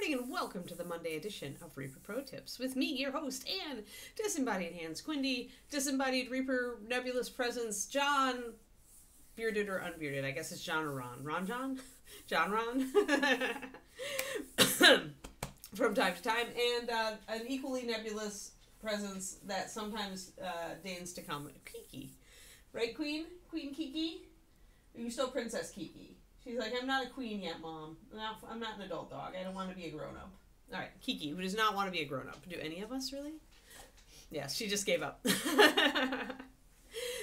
morning and welcome to the Monday edition of Reaper Pro Tips with me, your host, and Disembodied Hands Quindy, Disembodied Reaper Nebulous Presence, John, bearded or unbearded, I guess it's John or Ron. Ron John? John Ron? From time to time, and an equally nebulous presence that sometimes deigns to come, Kiki. Right, Queen? Queen Kiki? Are you still Princess Kiki? She's like, I'm not a queen yet, Mom. I'm not an adult dog. I don't want to be a grown-up. All right, Kiki, who does not want to be a grown-up. Do any of us, really? Yes, she just gave up.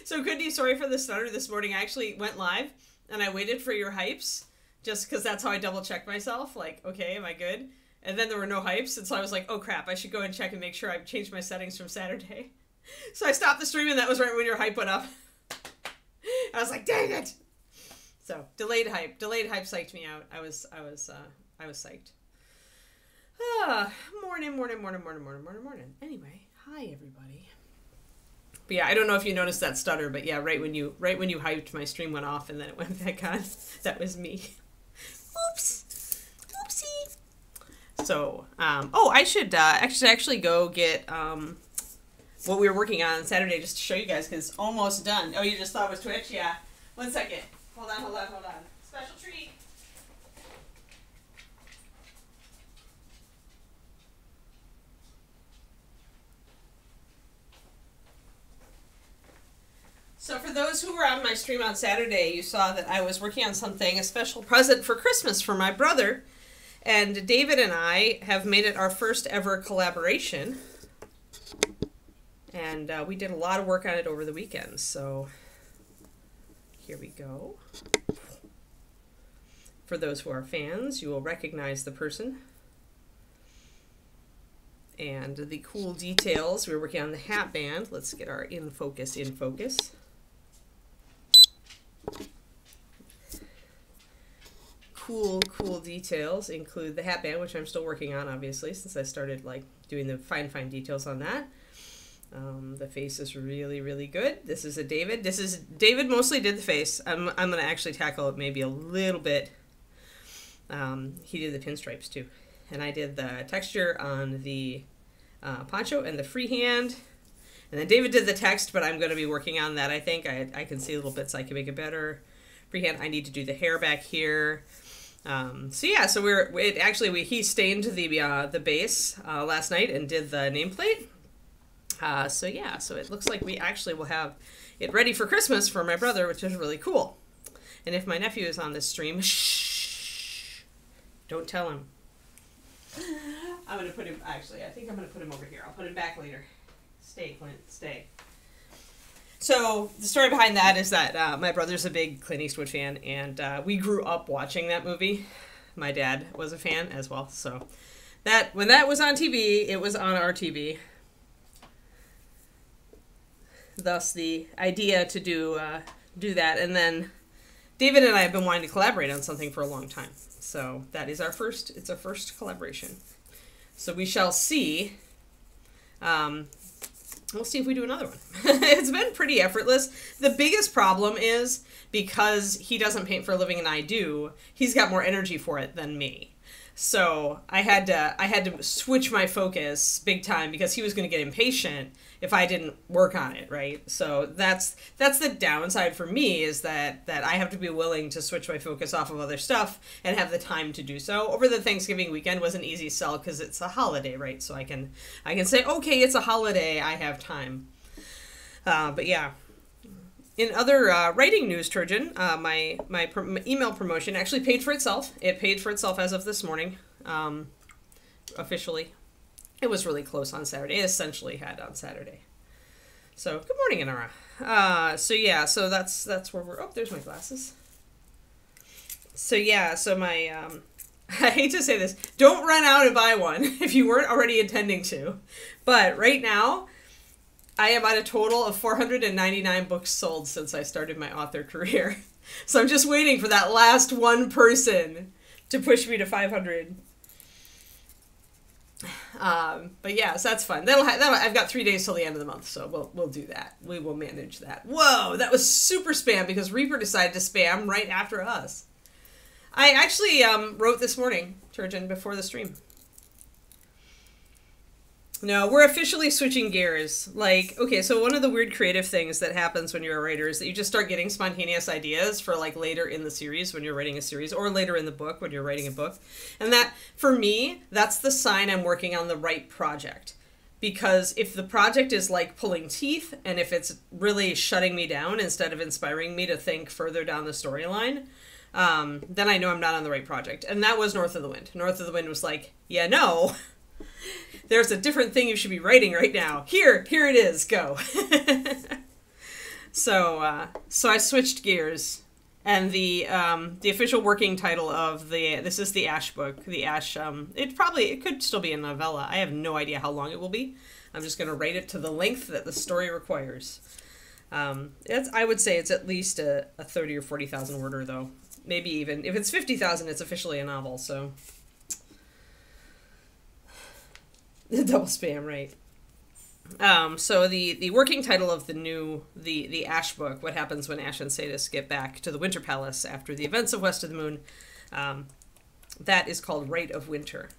So, Quindy, sorry for the stutter this morning. I actually went live, and I waited for your hypes, just because that's how I double-checked myself. Like, okay, am I good? And then there were no hypes, and so I was like, oh, crap, I should go and check and make sure I've changed my settings from Saturday. So I stopped the stream, and that was right when your hype went up. I was like, dang it! So, delayed hype. Delayed hype psyched me out. I was psyched. Morning. Anyway, hi everybody. But yeah, I don't know if you noticed that stutter, but yeah, right when you hyped, my stream went off and then it went back on. That was me. Oops. Oopsie. So, I should actually go get what we were working on Saturday just to show you guys because it's almost done. Oh, you just thought it was Twitch? Yeah. 1 second. Hold on. Special treat. So for those who were on my stream on Saturday, you saw that I was working on something, a special present for Christmas for my brother. And David and I have made it our first ever collaboration. And we did a lot of work on it over the weekend. So here we go. For those who are fans, you will recognize the person. And the cool details. We're working on the hat band. Let's get our in focus. Cool details include the hat band, which I'm still working on, obviously, since I started like doing the fine details on that. The face is really good. This is a David. David mostly did the face. I'm going to actually tackle it maybe a little bit. He did the pinstripes too. And I did the texture on the poncho and the freehand. And then David did the text, but I'm going to be working on that, I think. I can see little bits I can make it better. Freehand, I need to do the hair back here. So he stained the base last night and did the nameplate. So it looks like we actually will have it ready for Christmas for my brother, which is really cool. And if my nephew is on this stream, shh, don't tell him. I'm going to put him, actually, I think I'm going to put him over here. I'll put him back later. Stay, Clint, stay. So the story behind that is that my brother's a big Clint Eastwood fan, and we grew up watching that movie. My dad was a fan as well. So when that was on TV, it was on RTB. Thus the idea to do that. And then David and I have been wanting to collaborate on something for a long time. So that is our first collaboration. So we shall see. We'll see if we do another one. It's been pretty effortless. The biggest problem is because he doesn't paint for a living and I do, he's got more energy for it than me. So I had to switch my focus big time because he was going to get impatient if I didn't work on it, right? So that's the downside for me is that I have to be willing to switch my focus off of other stuff and have the time to do so. Over the Thanksgiving weekend was an easy sell because it's a holiday, right? So I can say, okay, it's a holiday, I have time. But yeah. In other writing news, Turgeon, my email promotion actually paid for itself. It paid for itself as of this morning, officially. It was really close on Saturday. It essentially had on Saturday. So, good morning, Inara. So that's where we're... Oh, there's my glasses. So, yeah, so my... I hate to say this. Don't run out and buy one if you weren't already intending to. But right now... I am at a total of 499 books sold since I started my author career. So I'm just waiting for that last one person to push me to 500. But yeah, so that's fun. I've got 3 days till the end of the month, so we'll do that. We will manage that. Whoa, that was super spam because Reaper decided to spam right after us. I actually wrote this morning, Turgeon, before the stream. No, we're officially switching gears. Like, okay, so one of the weird creative things that happens when you're a writer is that you just start getting spontaneous ideas for like later in the series when you're writing a series, or later in the book when you're writing a book. And that, for me, that's the sign I'm working on the right project. Because if the project is like pulling teeth, and if it's really shutting me down instead of inspiring me to think further down the storyline, then I know I'm not on the right project. And that was North of the Wind. North of the Wind was like, yeah, no. There's a different thing you should be writing right now. Here it is. Go. So I switched gears, and the official working title of this is the Ash book. The Ash. It could still be a novella. I have no idea how long it will be. I'm just going to write it to the length that the story requires. I would say it's at least a 30 or 40,000 worder though. Maybe even if it's 50,000, it's officially a novel. So. Double spam, right? So the working title of the Ash book, what happens when Ash and Sadis get back to the Winter Palace after the events of West of the Moon, that is called Rite of Winter.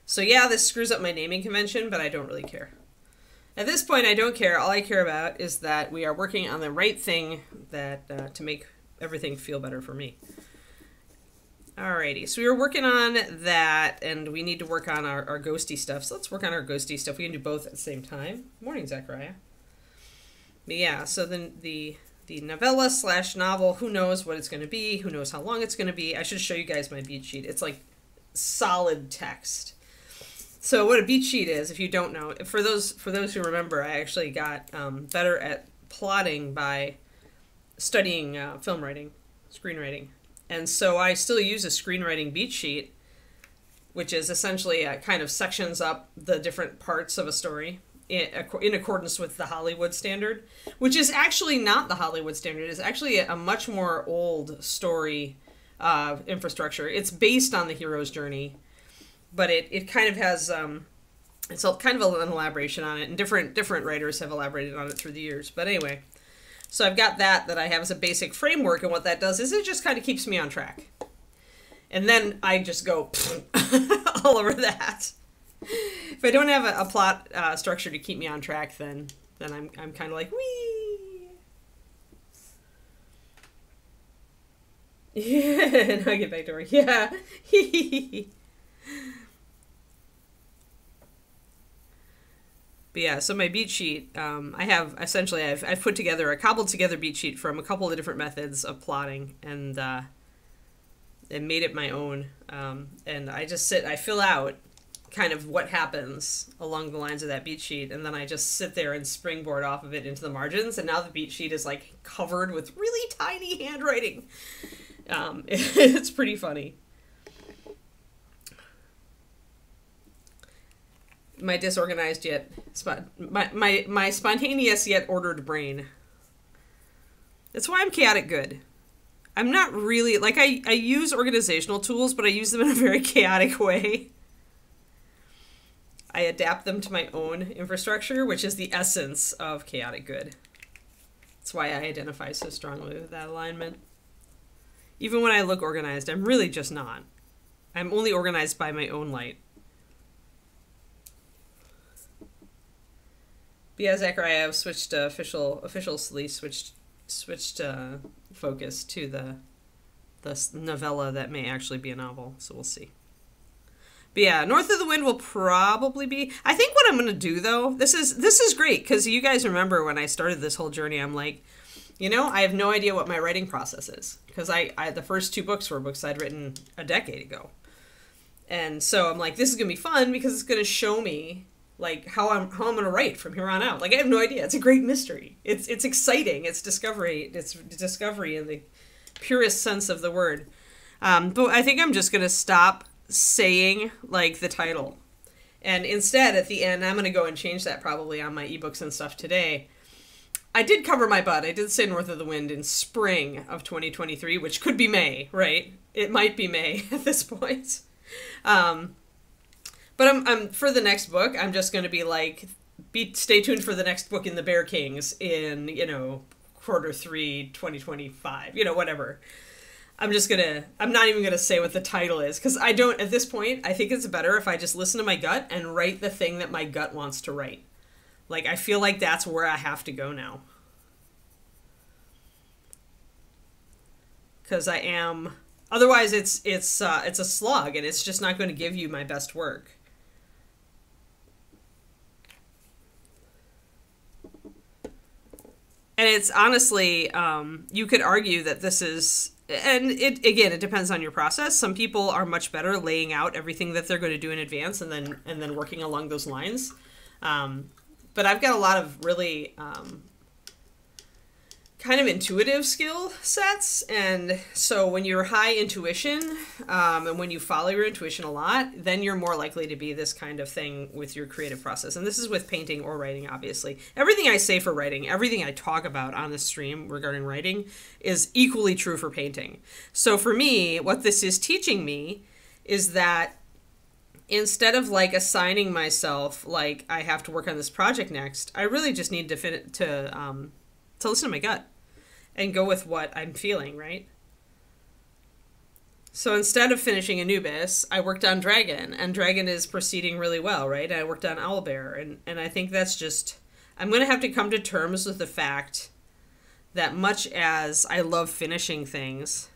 So yeah, this screws up my naming convention, but I don't really care. At this point, I don't care. All I care about is that we are working on the right thing that to make everything feel better for me. Alrighty, so we were working on that, and we need to work on our ghosty stuff. So let's work on our ghosty stuff. We can do both at the same time. Morning, Zachariah. But yeah, so then the novella / novel, who knows what it's going to be, who knows how long it's going to be. I should show you guys my beat sheet. It's like solid text. So what a beat sheet is, if you don't know, for those who remember, I actually got better at plotting by studying film writing, screenwriting. And so I still use a screenwriting beat sheet, which is essentially kind of sections up the different parts of a story in accordance with the Hollywood standard, which is actually not the Hollywood standard. It's actually a much more old story infrastructure. It's based on the hero's journey, but it kind of has it's kind of an elaboration on it, and different writers have elaborated on it through the years. But anyway. So I've got that I have as a basic framework, and what that does is it just kind of keeps me on track. And then I just go all over that. If I don't have a plot structure to keep me on track, then I'm kind of like, wee. Yeah, now I get back to work. Yeah. But yeah, so my beat sheet, I've put together a cobbled together beat sheet from a couple of different methods of plotting, and made it my own. And I fill out kind of what happens along the lines of that beat sheet, and then I just sit there and springboard off of it into the margins, and now the beat sheet is like covered with really tiny handwriting. It's pretty funny. My disorganized yet my spontaneous yet ordered brain. That's why I'm chaotic good. I'm not really like I use organizational tools, but I use them in a very chaotic way. I adapt them to my own infrastructure, which is the essence of chaotic good. That's why I identify so strongly with that alignment. Even when I look organized, I'm really just not. I'm only organized by my own light. But yeah, Zachariah, I've switched officially switched focus to the novella that may actually be a novel. So we'll see. But yeah, North of the Wind will probably be. I think what I'm going to do though, this is great because you guys remember when I started this whole journey, I'm like, I have no idea what my writing process is because I the first 2 books were books I'd written a decade ago, and so I'm like, this is going to be fun because it's going to show me. Like how I'm gonna write from here on out. Like I have no idea. It's a great mystery. It's exciting. It's discovery. It's discovery in the purest sense of the word. But I think I'm just gonna stop saying like the title, and instead at the end I'm gonna go and change that probably on my ebooks and stuff today. I did cover my butt. I did say North of the Wind in spring of 2023, which could be May, right? It might be May at this point. But I'm for the next book, I'm just going to be like, stay tuned for the next book in the Bear Kings in, Q3 2025, whatever. I'm not even gonna say what the title is, because I don't, at this point, I think it's better if I just listen to my gut and write the thing that my gut wants to write. Like, I feel like that's where I have to go now. Because I am, otherwise it's a slug, and it's just not going to give you my best work. And it's honestly, you could argue that this is, and it depends on your process. Some people are much better laying out everything that they're going to do in advance and then working along those lines. But I've got a lot of really kind of intuitive skill sets, and so when you're high intuition, and when you follow your intuition a lot, then you're more likely to be this kind of thing with your creative process. And this is with painting or writing, obviously. Everything I say for writing, everything I talk about on the stream regarding writing is equally true for painting. So for me, what this is teaching me is that instead of like assigning myself like I have to work on this project next, I really just need to listen to my gut and go with what I'm feeling, right? So instead of finishing Anubis, I worked on Dragon, and Dragon is proceeding really well, right? I worked on Owlbear, and I think that's just, I'm going to have to come to terms with the fact that much as I love finishing things,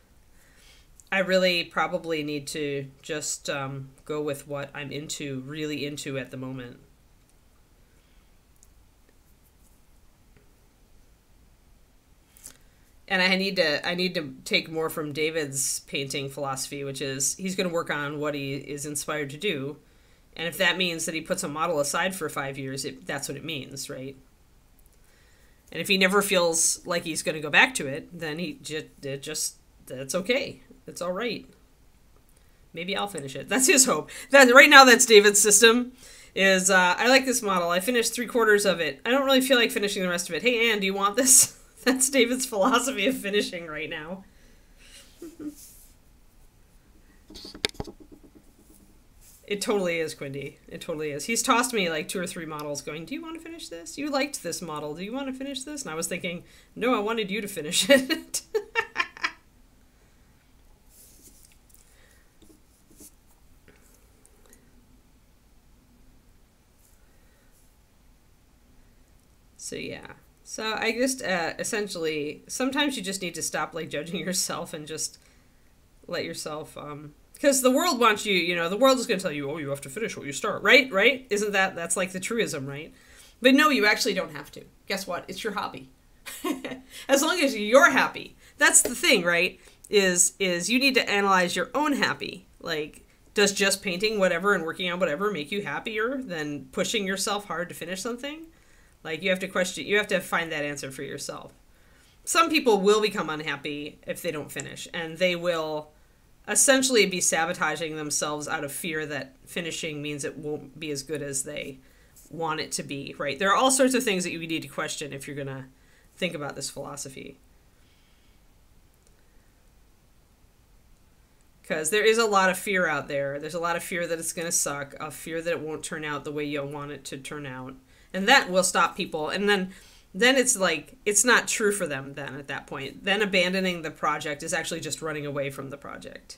I really probably need to just go with what I'm really into at the moment. And I need to take more from David's painting philosophy, which is he's going to work on what he is inspired to do. And if that means that he puts a model aside for 5 years, that's what it means, right? And if he never feels like he's going to go back to it, then that's okay. It's all right. Maybe I'll finish it. That's his hope. Right now, that's David's system. Is I like this model. I finished 3/4 of it. I don't really feel like finishing the rest of it. Hey, Anne, do you want this? That's David's philosophy of finishing right now. It totally is, Quindy. It totally is. He's tossed me like 2 or 3 models going, do you want to finish this? You liked this model. Do you want to finish this? And I was thinking, no, I wanted you to finish it. So yeah. So I just essentially, sometimes you just need to stop like judging yourself and just let yourself, because the world wants you, the world is going to tell you, oh, you have to finish what you start, right? Right? Isn't that's like the truism, right? But no, you actually don't have to. Guess what? It's your hobby. As long as you're happy. That's the thing, right? Is you need to analyze your own happy. Like, does just painting whatever and working on whatever make you happier than pushing yourself hard to finish something? Like, you have to find that answer for yourself. Some people will become unhappy if they don't finish, and they will essentially be sabotaging themselves out of fear that finishing means it won't be as good as they want it to be, right? There are all sorts of things that you need to question if you're going to think about this philosophy. Because there is a lot of fear out there. There's a lot of fear that it's going to suck, a fear that it won't turn out the way you want it to turn out. And that will stop people. And then it's like, it's not true for them then at that point. Then abandoning the project is actually just running away from the project.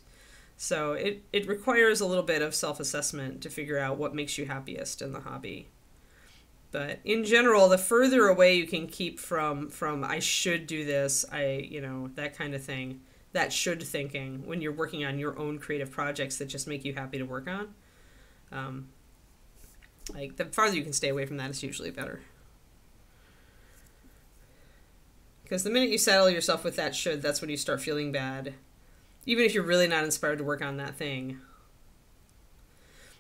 So it requires a little bit of self-assessment to figure out what makes you happiest in the hobby. But in general, the further away you can keep from I should do this, that kind of thing, that should thinking when you're working on your own creative projects that just make you happy to work on, like, the farther you can stay away from that is usually better. Because the minute you settle yourself with that should, that's when you start feeling bad. Even if you're really not inspired to work on that thing.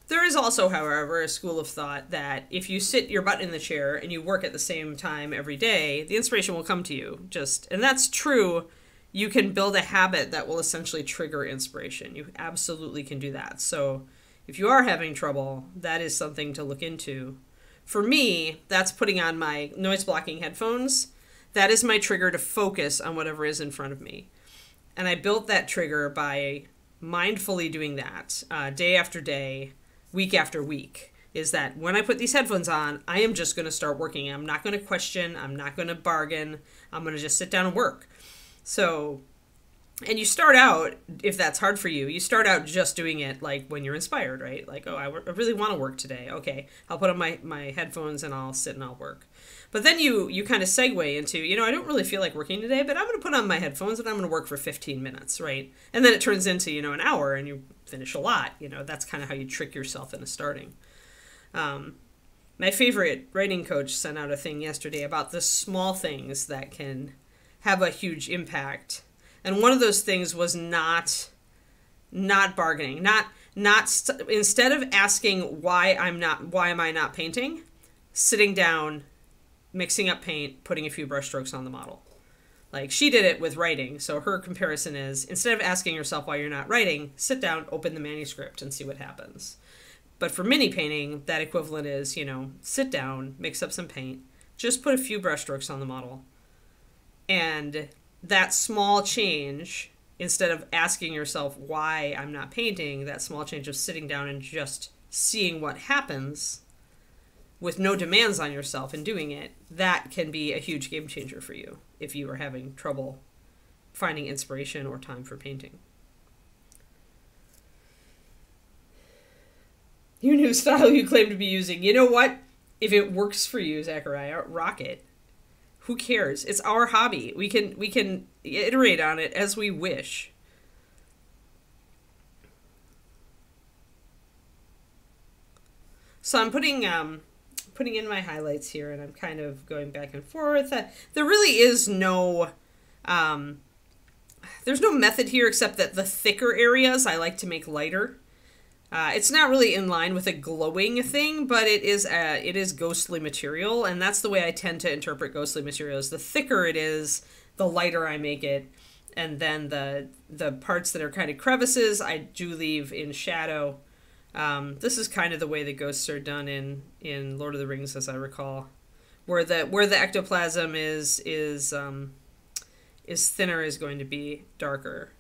There is also, however, a school of thought that if you sit your butt in the chair and you work at the same time every day, the inspiration will come to you. And that's true. You can build a habit that will essentially trigger inspiration. You absolutely can do that. So if you are having trouble, that is something to look into. For me, that's putting on my noise blocking headphones. That is my trigger to focus on whatever is in front of me. And I built that trigger by mindfully doing that day after day, week after week. Is that when I put these headphones on, I am just going to start working. I'm not going to question. I'm not going to bargain. I'm going to just sit down and work. So And you start out, if that's hard for you, you start out just doing it like when you're inspired, right? Like, oh, I really want to work today. Okay, I'll put on my headphones and I'll sit and I'll work. But then you kind of segue into, you know, I don't really feel like working today, but I'm going to put on my headphones and I'm going to work for 15 minutes, right? And then it turns into, you know, an hour and you finish a lot. You know, that's kind of how you trick yourself into starting. My favorite writing coach sent out a thing yesterday about the small things that can have a huge impact. And one of those things was not bargaining, instead of asking why am I not painting, sitting down, mixing up paint, putting a few brush strokes on the model. Like, she did it with writing, so her comparison is, instead of asking yourself why you're not writing, sit down, open the manuscript, and see what happens. But for mini painting, that equivalent is, you know, sit down, mix up some paint, just put a few brush strokes on the model, and that small change, instead of asking yourself why I'm not painting, that small change of sitting down and just seeing what happens with no demands on yourself and doing it, that can be a huge game changer for you if you are having trouble finding inspiration or time for painting. Your new style you claim to be using. You know what? If it works for you, Zachariah, rock it. Who cares? It's our hobby. We can iterate on it as we wish. So I'm putting in my highlights here, and I'm kind of going back and forth. There really is no there's no method here except that the thicker areas I like to make lighter. It's not really in line with a glowing thing, but it is ghostly material, and that's the way I tend to interpret ghostly materials. The thicker it is, the lighter I make it, and then the parts that are kind of crevices, I do leave in shadow. This is kind of the way the ghosts are done in Lord of the Rings, as I recall, where the ectoplasm is thinner is going to be darker,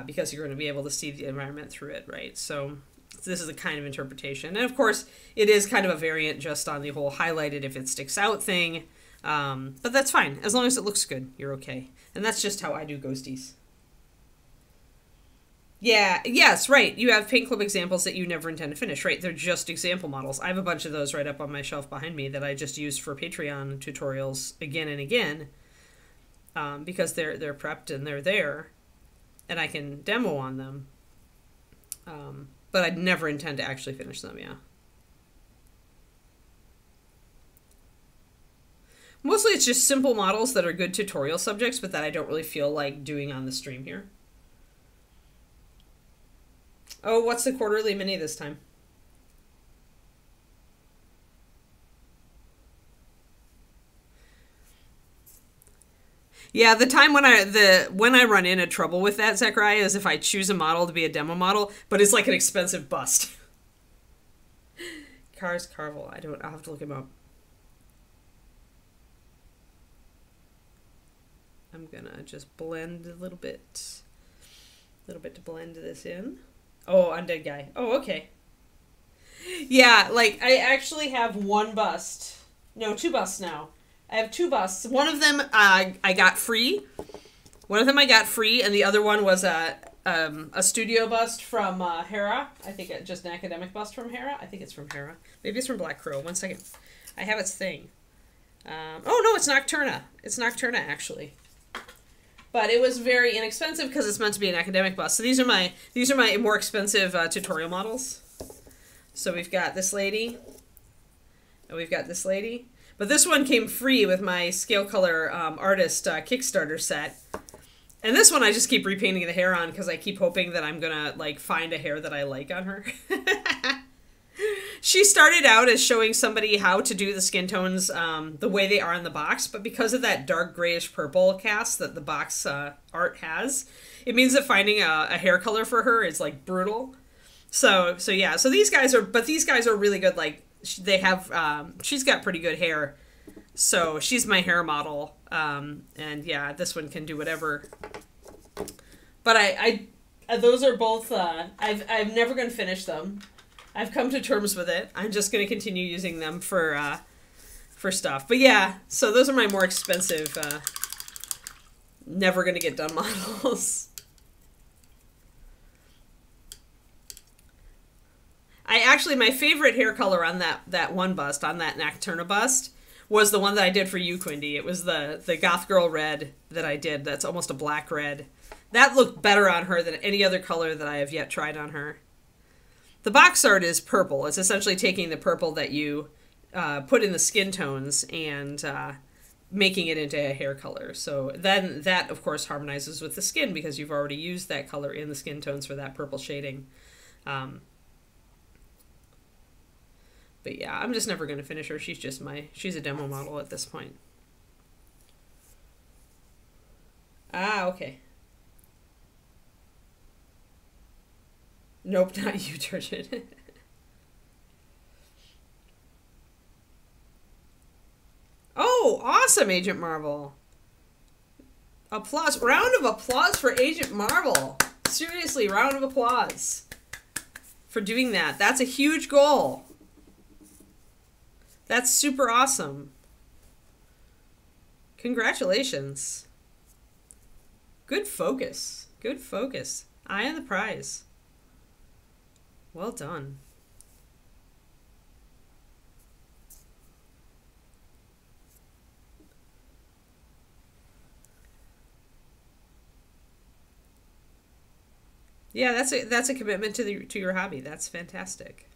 because you're going to be able to see the environment through it, right? So this is the kind of interpretation. And of course, it is kind of a variant just on the whole highlighted if it sticks out thing. But that's fine. As long as it looks good, you're okay. And that's just how I do ghosties. Yeah, yes, right. You have paint club examples that you never intend to finish, right? They're just example models. I have a bunch of those right up on my shelf behind me that I just use for Patreon tutorials again and again, because they're prepped and they're there, and I can demo on them. But I'd never intend to actually finish them, yeah. Mostly it's just simple models that are good tutorial subjects, but that I don't really feel like doing on the stream here. Oh, what's the quarterly mini this time? Yeah, the time when I run into trouble with that, Zachariah, is if I choose a model to be a demo model, but it's like an expensive bust. Cars Carvel. I'll have to look him up. I'm gonna just blend a little bit to blend this in. Oh, Undead Guy. Oh, okay. Yeah, like, I actually have one bust. No, two busts now. I have two busts. One of them I got free. And the other one was a studio bust from Hera. I think just an academic bust from Hera. I think it's from Hera. Maybe it's from Black Crow. 1 second. I have its thing. Oh, no, it's Nocturna. It's Nocturna, actually. But it was very inexpensive because it's meant to be an academic bust. So these are my more expensive tutorial models. So we've got this lady, and we've got this lady. But this one came free with my Scale Color Artist Kickstarter set. And this one I just keep repainting the hair on because I keep hoping that I'm gonna like find a hair that I like on her. She started out as showing somebody how to do the skin tones the way they are in the box, but because of that dark grayish purple cast that the box art has, it means that finding a hair color for her is like brutal. So yeah, so these guys are really good. Like they have, she's got pretty good hair, so she's my hair model. And yeah, this one can do whatever. But I those are both. I'm never gonna finish them. I've come to terms with it. I'm just going to continue using them for stuff. But yeah, so those are my more expensive, never going to get done models. actually, my favorite hair color on that one bust, on that Nocturna bust, was the one that I did for you, Quindy. It was the Goth Girl red that I did. That's almost a black red. That looked better on her than any other color that I have yet tried on her. The box art is purple. It's essentially taking the purple that you put in the skin tones and making it into a hair color. So then that, of course, harmonizes with the skin because you've already used that color in the skin tones for that purple shading. But yeah, I'm just never going to finish her. She's a demo model at this point. Ah, okay. Nope, not you, Turgid. Oh, awesome, Agent Marvel. Applause. Round of applause for Agent Marvel. Seriously, round of applause for doing that. That's a huge goal. That's super awesome. Congratulations. Good focus. Good focus. Eye on the prize. Well done. Yeah, that's a commitment to your hobby. That's fantastic.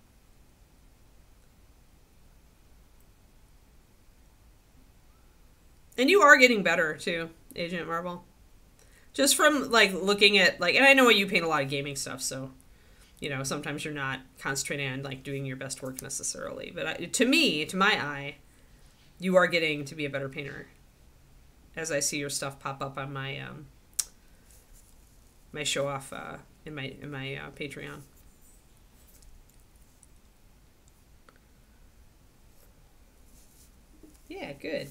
And you are getting better too, Agent Marvel. Just from like looking at like, and I know you paint a lot of gaming stuff, so you know sometimes you're not concentrating on like doing your best work necessarily. But to my eye, you are getting to be a better painter. As I see your stuff pop up on my my show off in my Patreon. Yeah, good.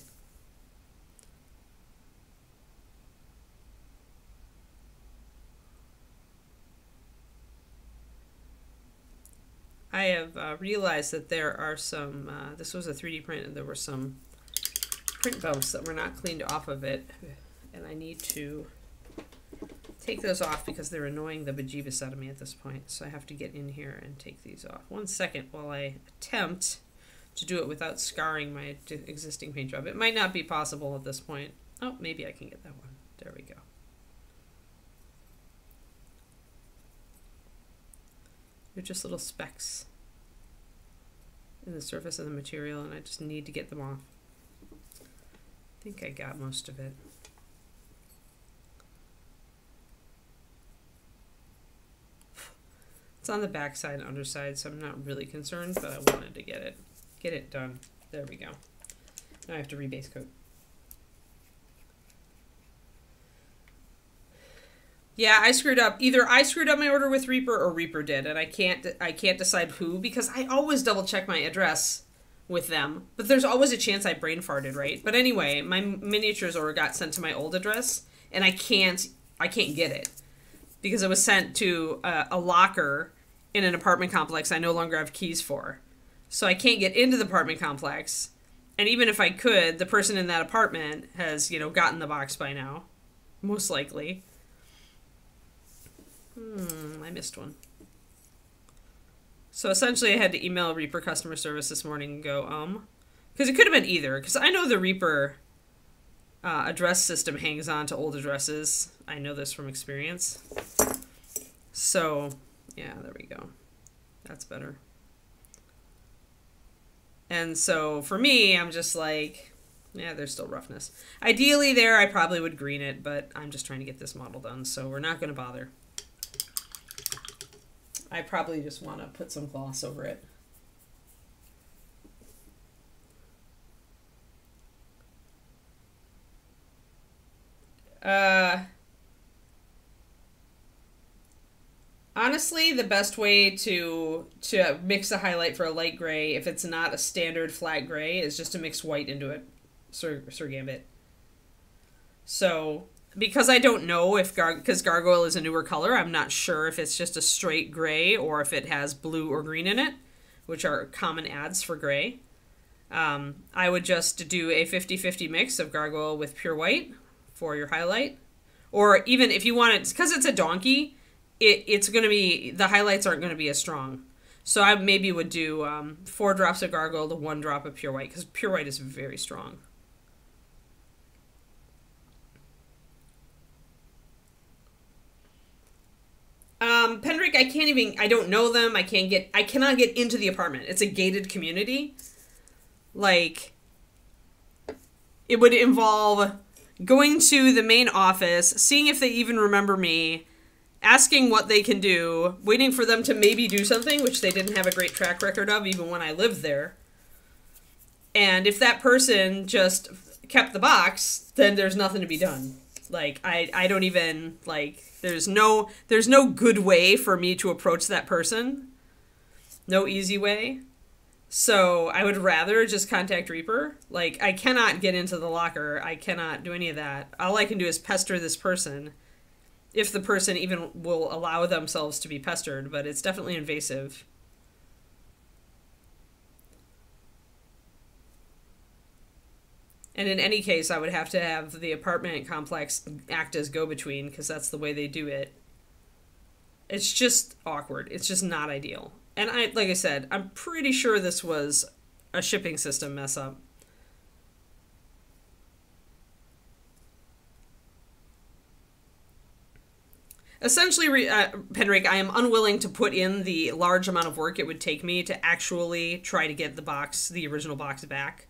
I have realized that there are some, this was a 3D print and there were some print bumps that were not cleaned off of it. And I need to take those off because they're annoying the bejeebus out of me at this point. So I have to get in here and take these off. 1 second while I attempt to do it without scarring my existing paint job. It might not be possible at this point. Oh, maybe I can get that one. There we go. They're just little specks in the surface of the material, and I just need to get them off. I think I got most of it. It's on the back side and underside, so I'm not really concerned, but I wanted to get it done. There we go. Now I have to rebase coat. Yeah, I screwed up. Either I screwed up my order with Reaper or Reaper did, and I can't decide who because I always double check my address with them. But there's always a chance I brain farted, right? But anyway, my miniatures order got sent to my old address, and I can't get it because it was sent to a locker in an apartment complex I no longer have keys for. So I can't get into the apartment complex. And even if I could, the person in that apartment has, you know, gotten the box by now, most likely. I missed one. So essentially I had to email Reaper customer service this morning and go, because it could have been either, because I know the Reaper address system hangs on to old addresses. I know this from experience. So, yeah, there we go. That's better. And so for me, I'm just like, yeah, there's still roughness. Ideally there, I probably would green it, but I'm just trying to get this model done, so we're not going to bother. I probably just want to put some gloss over it. Honestly, the best way to mix a highlight for a light gray, if it's not a standard flat gray, is just to mix white into it, Sir Gambit. So, because I don't know if, because Gargoyle is a newer color, I'm not sure if it's just a straight gray or if it has blue or green in it, which are common ads for gray. I would just do a 50-50 mix of Gargoyle with pure white for your highlight. Or even if you want it, because it's a donkey, it's going to be, the highlights aren't going to be as strong. So I maybe would do 4 drops of Gargle to 1 drop of Pure White, because Pure White is very strong. Pendrick, I don't know them. I cannot get into the apartment. It's a gated community. Like, it would involve going to the main office, seeing if they even remember me, asking what they can do, waiting for them to maybe do something, which they didn't have a great track record of even when I lived there. And if that person just kept the box, then there's nothing to be done. Like, I don't even, like, there's no good way for me to approach that person. No easy way. So I would rather just contact Reaper. Like, I cannot get into the locker. I cannot do any of that. All I can do is pester this person, if the person even will allow themselves to be pestered, but it's definitely invasive. And in any case, I would have to have the apartment complex act as go-between, because that's the way they do it. It's just awkward. It's just not ideal. And like I said, I'm pretty sure this was a shipping system mess up. Essentially, Penric, I am unwilling to put in the large amount of work it would take me to actually try to get the original box back.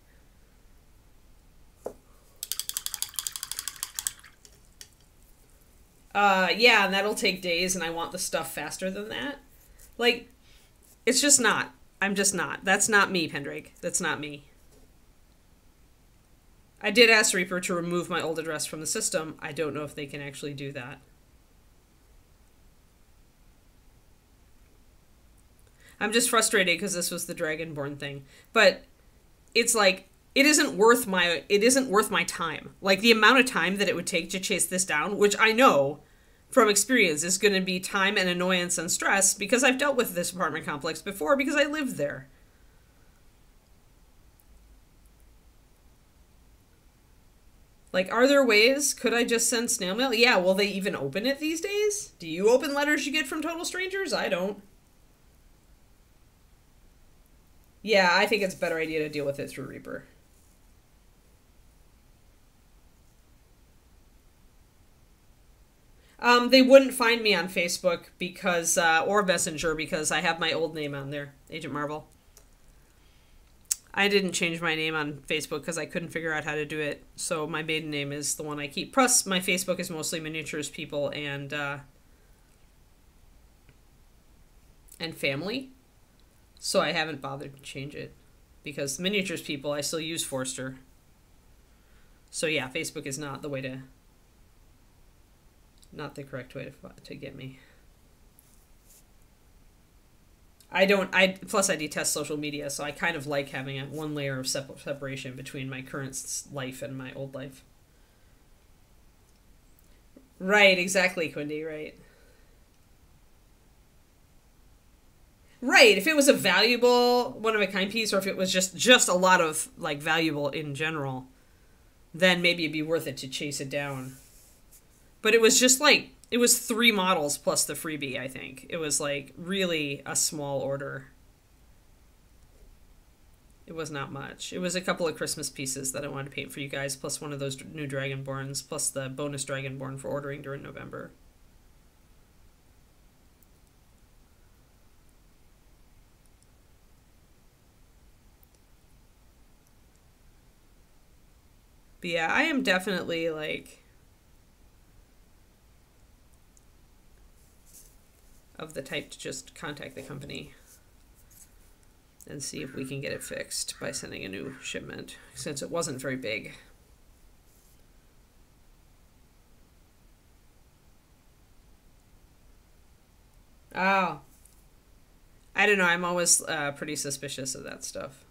Yeah, and that'll take days, and I want the stuff faster than that. Like, it's just not. I'm just not. That's not me, Pendrake. That's not me. I did ask Reaper to remove my old address from the system. I don't know if they can actually do that. I'm just frustrated because this was the Dragonborn thing. But it's like, it isn't worth my time. Like, the amount of time that it would take to chase this down, which I know from experience is going to be time and annoyance and stress, because I've dealt with this apartment complex before because I lived there. Like, are there ways? Could I just send snail mail? Yeah, will they even open it these days? Do you open letters you get from total strangers? I don't. Yeah, I think it's a better idea to deal with it through Reaper. They wouldn't find me on Facebook because, or Messenger, because I have my old name on there, Agent Marvel. I didn't change my name on Facebook because I couldn't figure out how to do it. So my maiden name is the one I keep. Plus, my Facebook is mostly miniatures people and family. So I haven't bothered to change it. Because miniatures people, I still use Forster. So yeah, Facebook is not the way to... not the correct way to get me. Plus I detest social media, so I kind of like having one layer of separation between my current life and my old life. Right, exactly, Quindy, right. Right, if it was a valuable, one-of-a-kind piece, or if it was just a lot of, like, valuable in general, then maybe it'd be worth it to chase it down. But it was just, like, it was 3 models plus the freebie, I think. It was, like, really a small order. It was not much. It was a couple of Christmas pieces that I wanted to paint for you guys, plus one of those new Dragonborns, plus the bonus Dragonborn for ordering during November. But yeah, I am definitely, like, of the type to just contact the company and see if we can get it fixed by sending a new shipment, since it wasn't very big. Oh. I don't know, I'm always pretty suspicious of that stuff.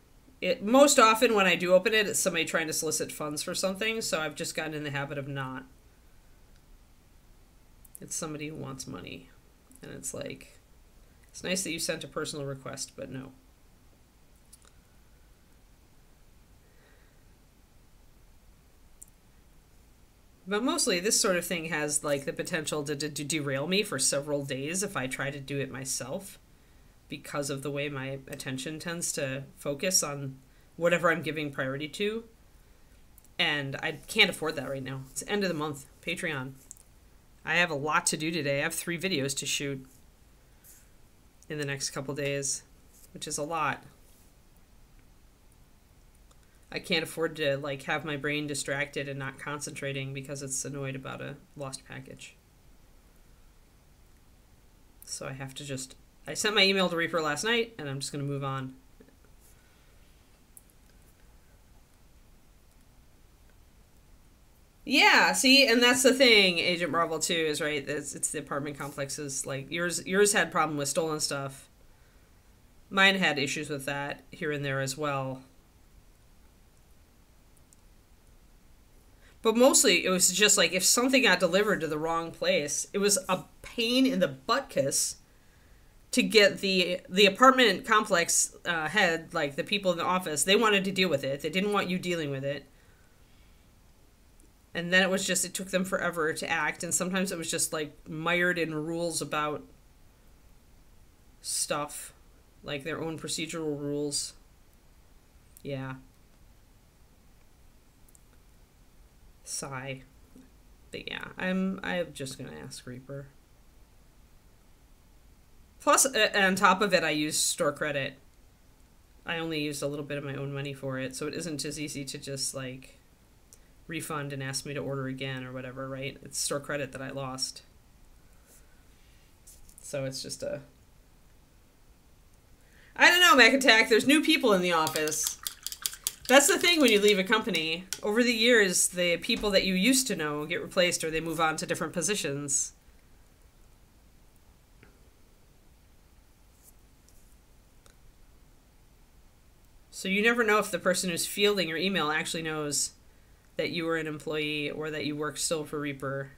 Most often when I do open it, it's somebody trying to solicit funds for something, so I've just gotten in the habit of not. It's somebody who wants money. And it's like, it's nice that you sent a personal request, but no. But mostly this sort of thing has, like, the potential to derail me for several days if I try to do it myself. because of the way my attention tends to focus on whatever I'm giving priority to. And I can't afford that right now. It's the end of the month. Patreon. I have a lot to do today. I have 3 videos to shoot in the next couple days, which is a lot. I can't afford to like have my brain distracted and not concentrating because it's annoyed about a lost package. So I have to just... I sent my email to Reaper last night, and I'm just going to move on. Yeah, see, and that's the thing, Agent Marvel 2 is right. It's the apartment complexes. Like yours had problem with stolen stuff. Mine had issues with that here and there as well. But mostly it was just like if something got delivered to the wrong place, it was a pain in the butkus to get the apartment complex head, like the people in the office, they wanted to deal with it. They didn't want you dealing with it. And then it took them forever to act. And sometimes it was just like mired in rules about stuff, like their own procedural rules. Yeah. Sigh. But yeah, I'm just gonna ask Reaper. Plus, on top of it, I use store credit. I only used a little bit of my own money for it, so it isn't as easy to just like refund and ask me to order again or whatever, right? It's store credit that I lost. So it's just a... I don't know, Mac Attack. There's new people in the office. That's the thing when you leave a company. Over the years, the people that you used to know get replaced or they move on to different positions. So you never know if the person who's fielding your email actually knows that you were an employee or that you work still for Reaper.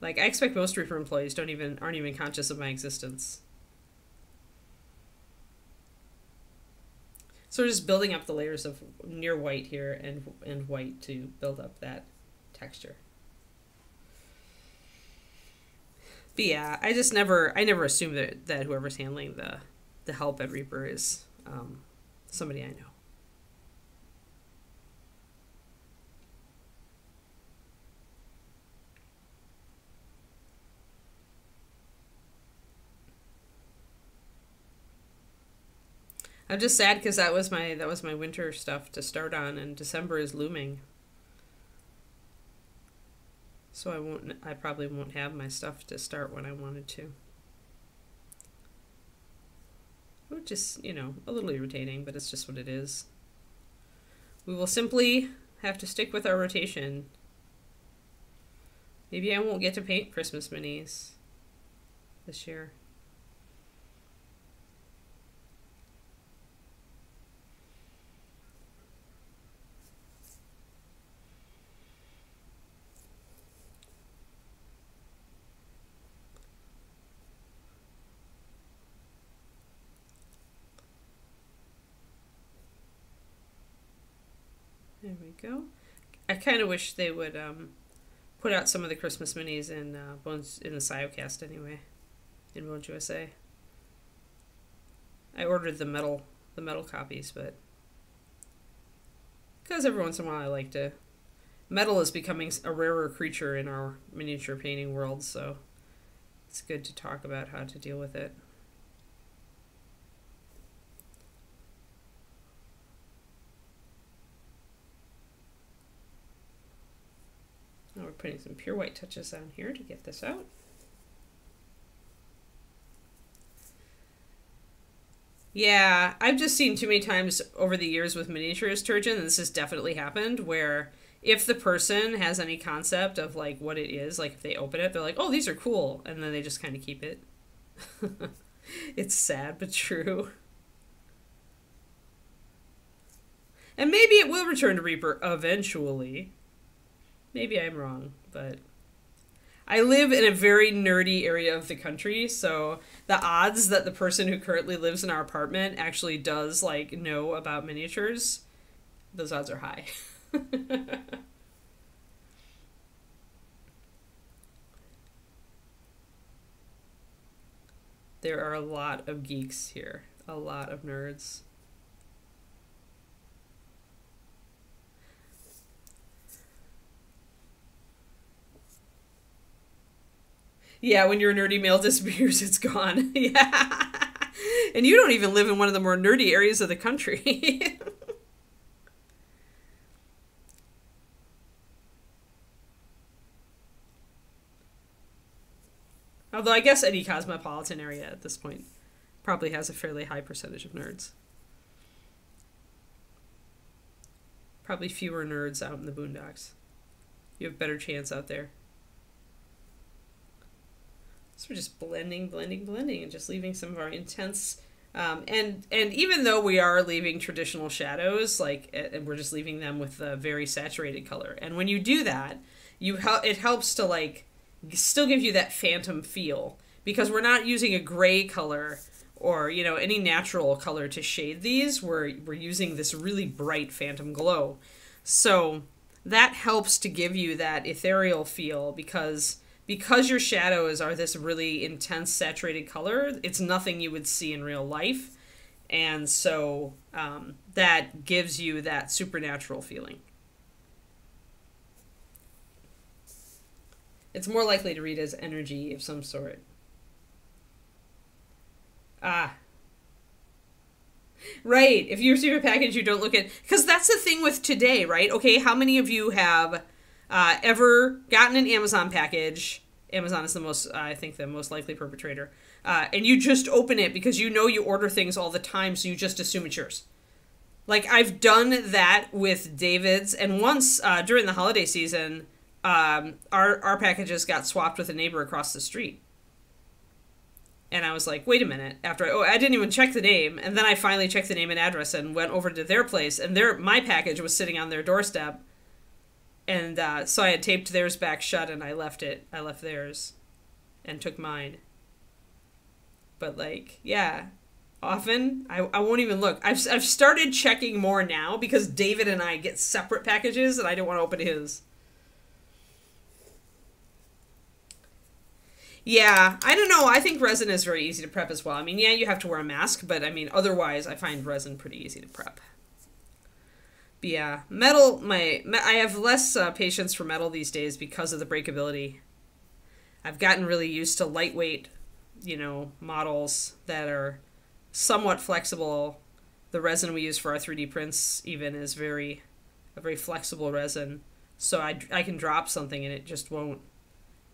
Like, I expect most Reaper employees aren't even conscious of my existence. So we're just building up the layers of near white here and white to build up that texture. But yeah, I never assume that whoever's handling the help at Reaper is somebody I know. I'm just sad because that was my winter stuff to start on, and December is looming. So I probably won't have my stuff to start when I wanted to. Which is, you know, a little irritating, but it's just what it is. We will simply have to stick with our rotation. Maybe I won't get to paint Christmas minis this year. There we go. I kind of wish they would put out some of the Christmas minis in the Siocast anyway, in Bones USA. I ordered the metal copies, but because every once in a while I like to. Metal is becoming a rarer creature in our miniature painting world, so it's good to talk about how to deal with it. Now we're putting some pure white touches on here to get this out. Yeah, I've just seen too many times over the years with miniatures, Turgeon, and this has definitely happened, where if the person has any concept of like what it is, like if they open it, they're like, oh, these are cool, and then they just kind of keep it. It's sad but true. And maybe it will return to Reaper eventually. Maybe I'm wrong, but I live in a very nerdy area of the country, so the odds that the person who currently lives in our apartment actually does, like, know about miniatures, those odds are high. There are a lot of geeks here. A lot of nerds. Yeah, when your nerdy mail disappears, it's gone. Yeah. And you don't even live in one of the more nerdy areas of the country. Although I guess any cosmopolitan area at this point probably has a fairly high percentage of nerds. Probably fewer nerds out in the boondocks. You have a better chance out there. So we're just blending, and just leaving some of our intense, and even though we are leaving traditional shadows, like, and we're just leaving them with a very saturated color. And when you do that, it helps to like still give you that phantom feel, because we're not using a gray color or, you know, any natural color to shade these. We're using this really bright phantom glow. So that helps to give you that ethereal feel, because your shadows are this really intense saturated color. It's nothing you would see in real life. And so that gives you that supernatural feeling. It's more likely to read as energy of some sort. Ah. Right. If you receive a package, you don't look at... Because that's the thing with today, right? Okay, how many of you have ever gotten an Amazon package? Amazon is the most, I think, the most likely perpetrator. And you just open it because you know you order things all the time, so you just assume it's yours. Like, I've done that with David's, and once during the holiday season... our packages got swapped with a neighbor across the street. And I was like, wait a minute. After I didn't even check the name. And then I finally checked the name and address and went over to their place. And my package was sitting on their doorstep. And so I had taped theirs back shut, and I left it. I left theirs and took mine. But like, yeah, often I won't even look. I've started checking more now because David and I get separate packages and I don't want to open his. Yeah, I don't know. I think resin is very easy to prep as well. I mean, yeah, you have to wear a mask, but I mean, otherwise, I find resin pretty easy to prep. But yeah, metal, I have less patience for metal these days because of the breakability. I've gotten really used to lightweight, you know, models that are somewhat flexible. The resin we use for our 3D prints even is a very flexible resin. So I can drop something and it just won't.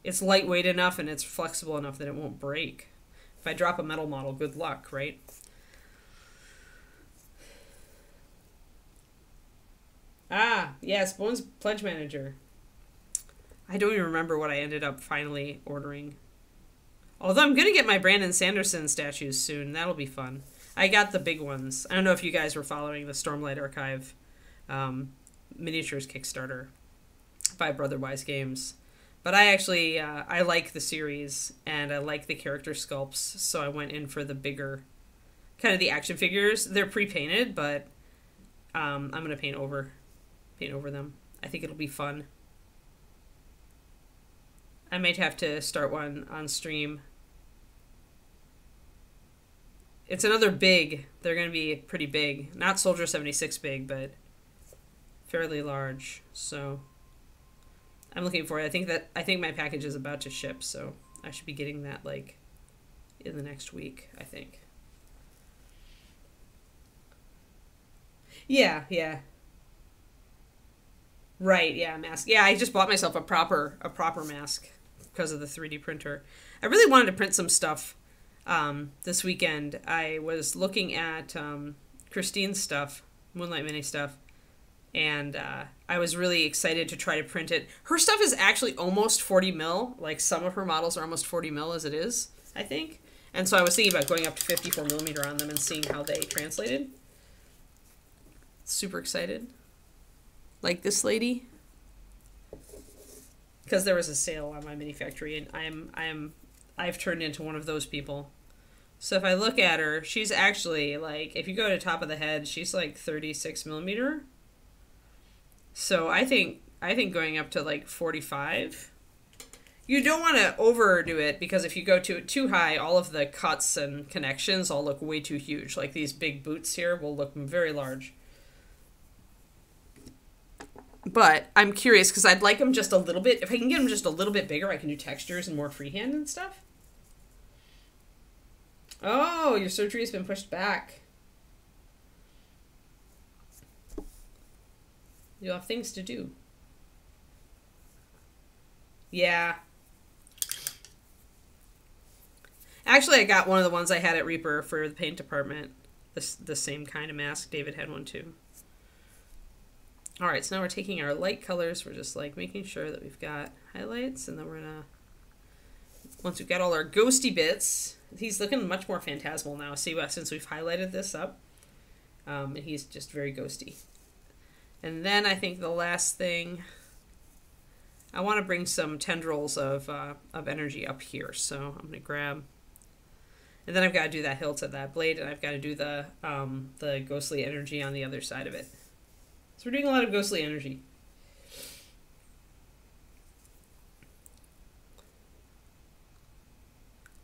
It's lightweight enough and it's flexible enough that it won't break. If I drop a metal model, good luck, right? Ah, yes, Bones Pledge Manager. I don't even remember what I ended up finally ordering. Although I'm going to get my Brandon Sanderson statues soon. That'll be fun. I got the big ones. I don't know if you guys were following the Stormlight Archive miniatures Kickstarter by Brotherwise Games. But I actually, I like the series, and I like the character sculpts, so I went in for the bigger, kind of the action figures. They're pre-painted, but I'm going to paint over them. I think it'll be fun. I might have to start one on stream. It's another big. They're going to be pretty big. Not Soldier 76 big, but fairly large, so... I'm looking for it. I think my package is about to ship, so I should be getting that like in the next week, I think. Yeah. Right, yeah, mask. Yeah, I just bought myself a proper mask because of the 3D printer. I really wanted to print some stuff this weekend. I was looking at Christine's stuff, Moonlight Mini stuff, and I was really excited to try to print it. Her stuff is actually almost 40 mil. Like, some of her models are almost 40 mil as it is, I think. And so I was thinking about going up to 54 millimeter on them and seeing how they translated. Super excited. Like this lady. Because there was a sale on my mini factory, and I've turned into one of those people. So if I look at her, she's actually, like, if you go to the top of the head, she's like 36 millimeter. So I think going up to like 45. You don't want to overdo it, because if you go too high, all of the cuts and connections all look way too huge. Like these big boots here will look very large. But I'm curious, because I'd like them just a little bit. If I can get them just a little bit bigger, I can do textures and more freehand and stuff. Oh, your surgery has been pushed back. You'll have things to do. Yeah. Actually, I got one of the ones I had at Reaper for the paint department. The same kind of mask. David had one too. All right, so now we're taking our light colors. We're just like making sure that we've got highlights, and then we're gonna, once we've got all our ghosty bits, he's looking much more phantasmal now. See what, since we've highlighted this up, and he's just very ghosty. And then I think the last thing, I want to bring some tendrils of energy up here. So I'm gonna grab. And then I've got to do that hilt of that blade, and I've got to do the ghostly energy on the other side of it. So we're doing a lot of ghostly energy.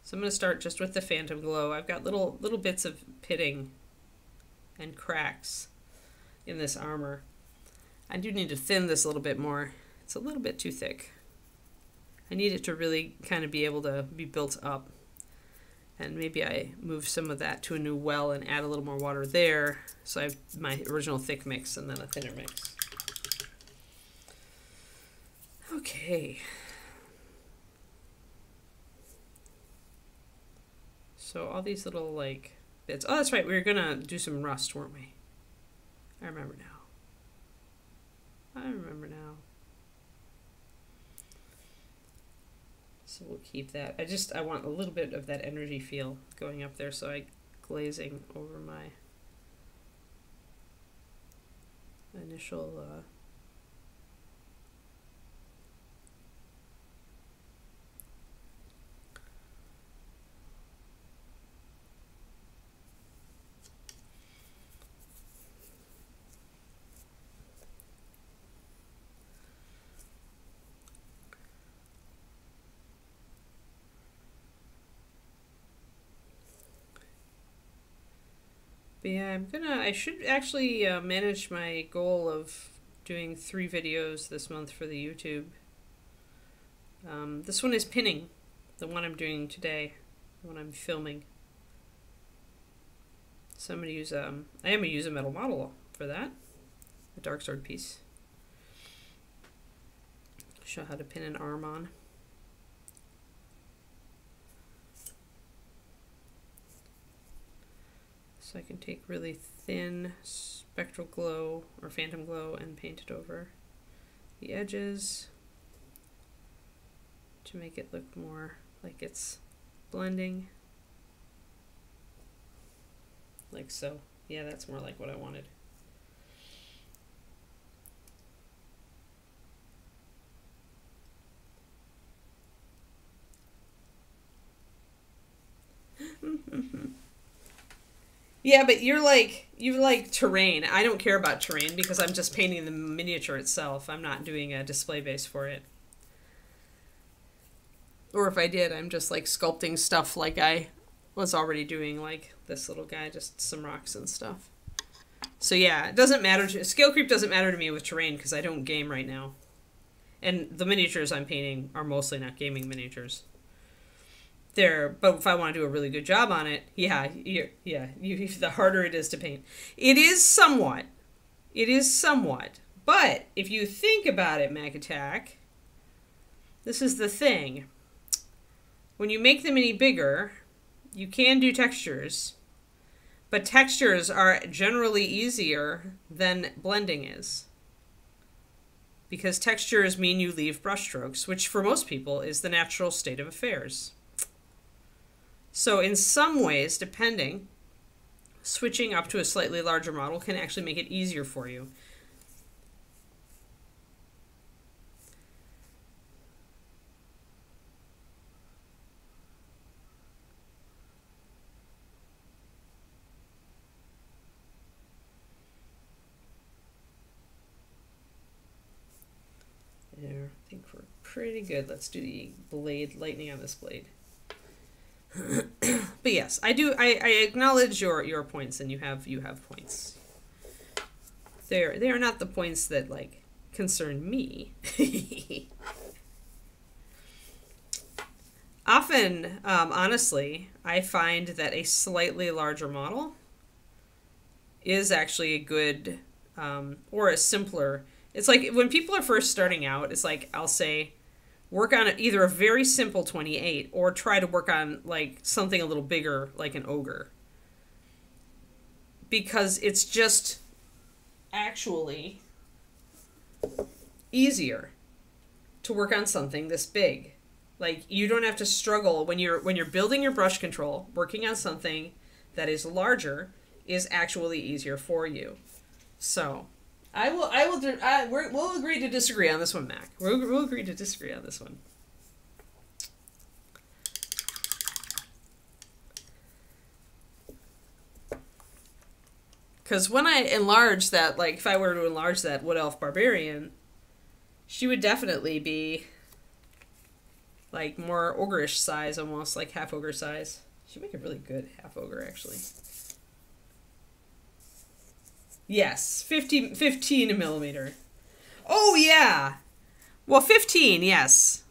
So I'm going to start just with the phantom glow. I've got little bits of pitting and cracks in this armor. I do need to thin this a little bit more. It's a little bit too thick. I need it to really kind of be able to be built up. And maybe I move some of that to a new well and add a little more water there. So I have my original thick mix and then a thinner mix. Okay. So all these little like bits. Oh, that's right. We were going to do some rust, weren't we? I remember now. I remember now. So we'll keep that. I want a little bit of that energy feel going up there, so I glazing over my initial But yeah, I should actually manage my goal of doing 3 videos this month for the YouTube. This one is pinning, the one I'm doing today, the one I'm filming. So I'm going to use, I am going to use a metal model for that, a dark sword piece. Show how to pin an arm on. So I can take really thin spectral glow or phantom glow and paint it over the edges to make it look more like it's blending. Like so. Yeah, that's more like what I wanted. Yeah, but you like terrain. I don't care about terrain because I'm just painting the miniature itself. I'm not doing a display base for it. Or if I did, I'm just like sculpting stuff like I was already doing, like this little guy, just some rocks and stuff. So yeah, it doesn't matter. Scale creep doesn't matter to me with terrain because I don't game right now. And the miniatures I'm painting are mostly not gaming miniatures. But if I want to do a really good job on it, the harder it is to paint. It is somewhat. But if you think about it, Mac Attack, this is the thing. When you make them any bigger, you can do textures, but textures are generally easier than blending is. Because textures mean you leave brushstrokes, which for most people is the natural state of affairs. So in some ways, depending, switching up to a slightly larger model can actually make it easier for you. There, I think we're pretty good. Let's do the blade lightning on this blade. But yes, I acknowledge your points, and you have points. They are not the points that like concern me. Often, honestly, I find that a slightly larger model is actually a good, or a simpler. It's like when people are first starting out, it's like I'll say, work on either a very simple 28 or try to work on like something a little bigger, like an ogre. Because it's just actually easier to work on something this big. Like you don't have to struggle when you're building your brush control. Working on something that is larger is actually easier for you. So we'll agree to disagree on this one, Mac. We'll agree to disagree on this one. Because when I enlarge that, like if I were to enlarge that Wood Elf Barbarian, she would definitely be like more ogreish size, almost like half ogre size. She'd make a really good half ogre, actually. Yes, 15 millimeter. Oh, yeah. Well, 15, yes.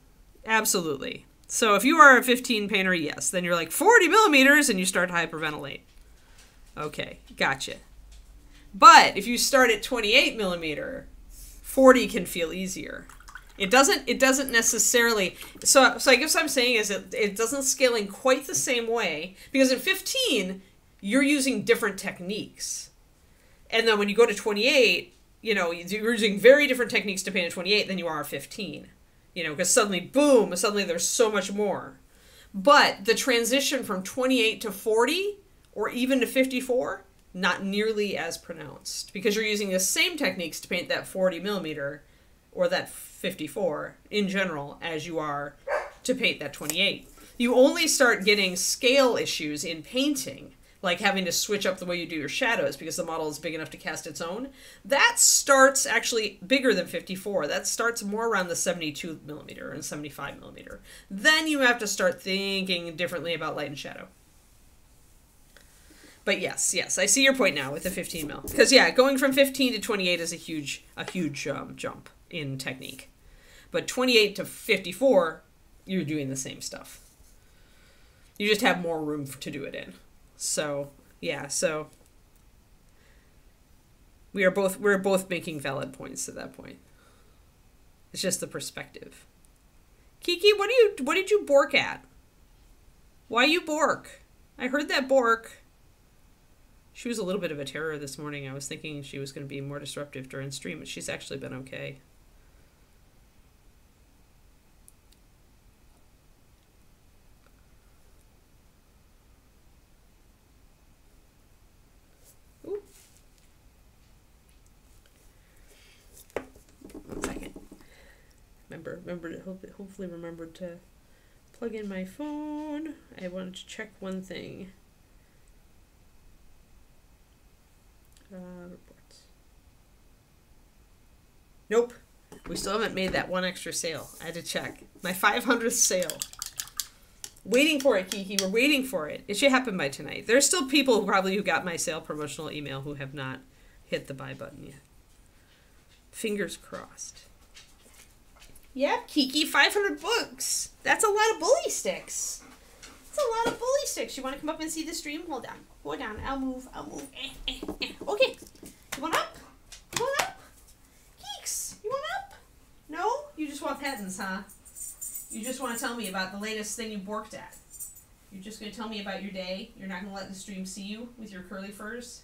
Absolutely. So if you are a 15 painter, yes. Then you're like 40 millimeters and you start to hyperventilate. Okay, gotcha. But if you start at 28 millimeter, 40 can feel easier. It doesn't necessarily, so I guess what I'm saying is it doesn't scale in quite the same way, because in 15, you're using different techniques. And then when you go to 28, you know, you're using very different techniques to paint at 28 than you are at 15. You know, because suddenly, boom, suddenly there's so much more. But the transition from 28 to 40, or even to 54, not nearly as pronounced. Because you're using the same techniques to paint that 40 millimeter, or that 54, in general, as you are to paint that 28. You only start getting scale issues in painting, like having to switch up the way you do your shadows because the model is big enough to cast its own. That starts actually bigger than 54. That starts more around the 72 millimeter and 75 millimeter. Then you have to start thinking differently about light and shadow. But yes, I see your point now with the 15 mil. Because yeah, going from 15 to 28 is a huge jump in technique. But 28 to 54, you're doing the same stuff. You just have more room to do it in. So, yeah, so we're both making valid points at that point. It's just the perspective. Kiki, what did you bork at? Why you bork? I heard that bork. She was a little bit of a terror this morning. I was thinking she was going to be more disruptive during stream, but she's actually been okay. Hopefully remembered to plug in my phone. I wanted to check one thing. Reports. Nope. We still haven't made that one extra sale. I had to check. My 500th sale. Waiting for it, Kiki. We're waiting for it. It should happen by tonight. There's still people who got my sale promotional email who have not hit the buy button yet. Fingers crossed. Yep, Kiki, 500 books. That's a lot of bully sticks. That's a lot of bully sticks. You want to come up and see the stream? Hold on. Hold on. I'll move. Okay. You want up? You want up? Geeks, you want up? No? You just want patents, huh? You just want to tell me about the latest thing you borked at. You're just going to tell me about your day. You're not going to let the stream see you with your curly furs.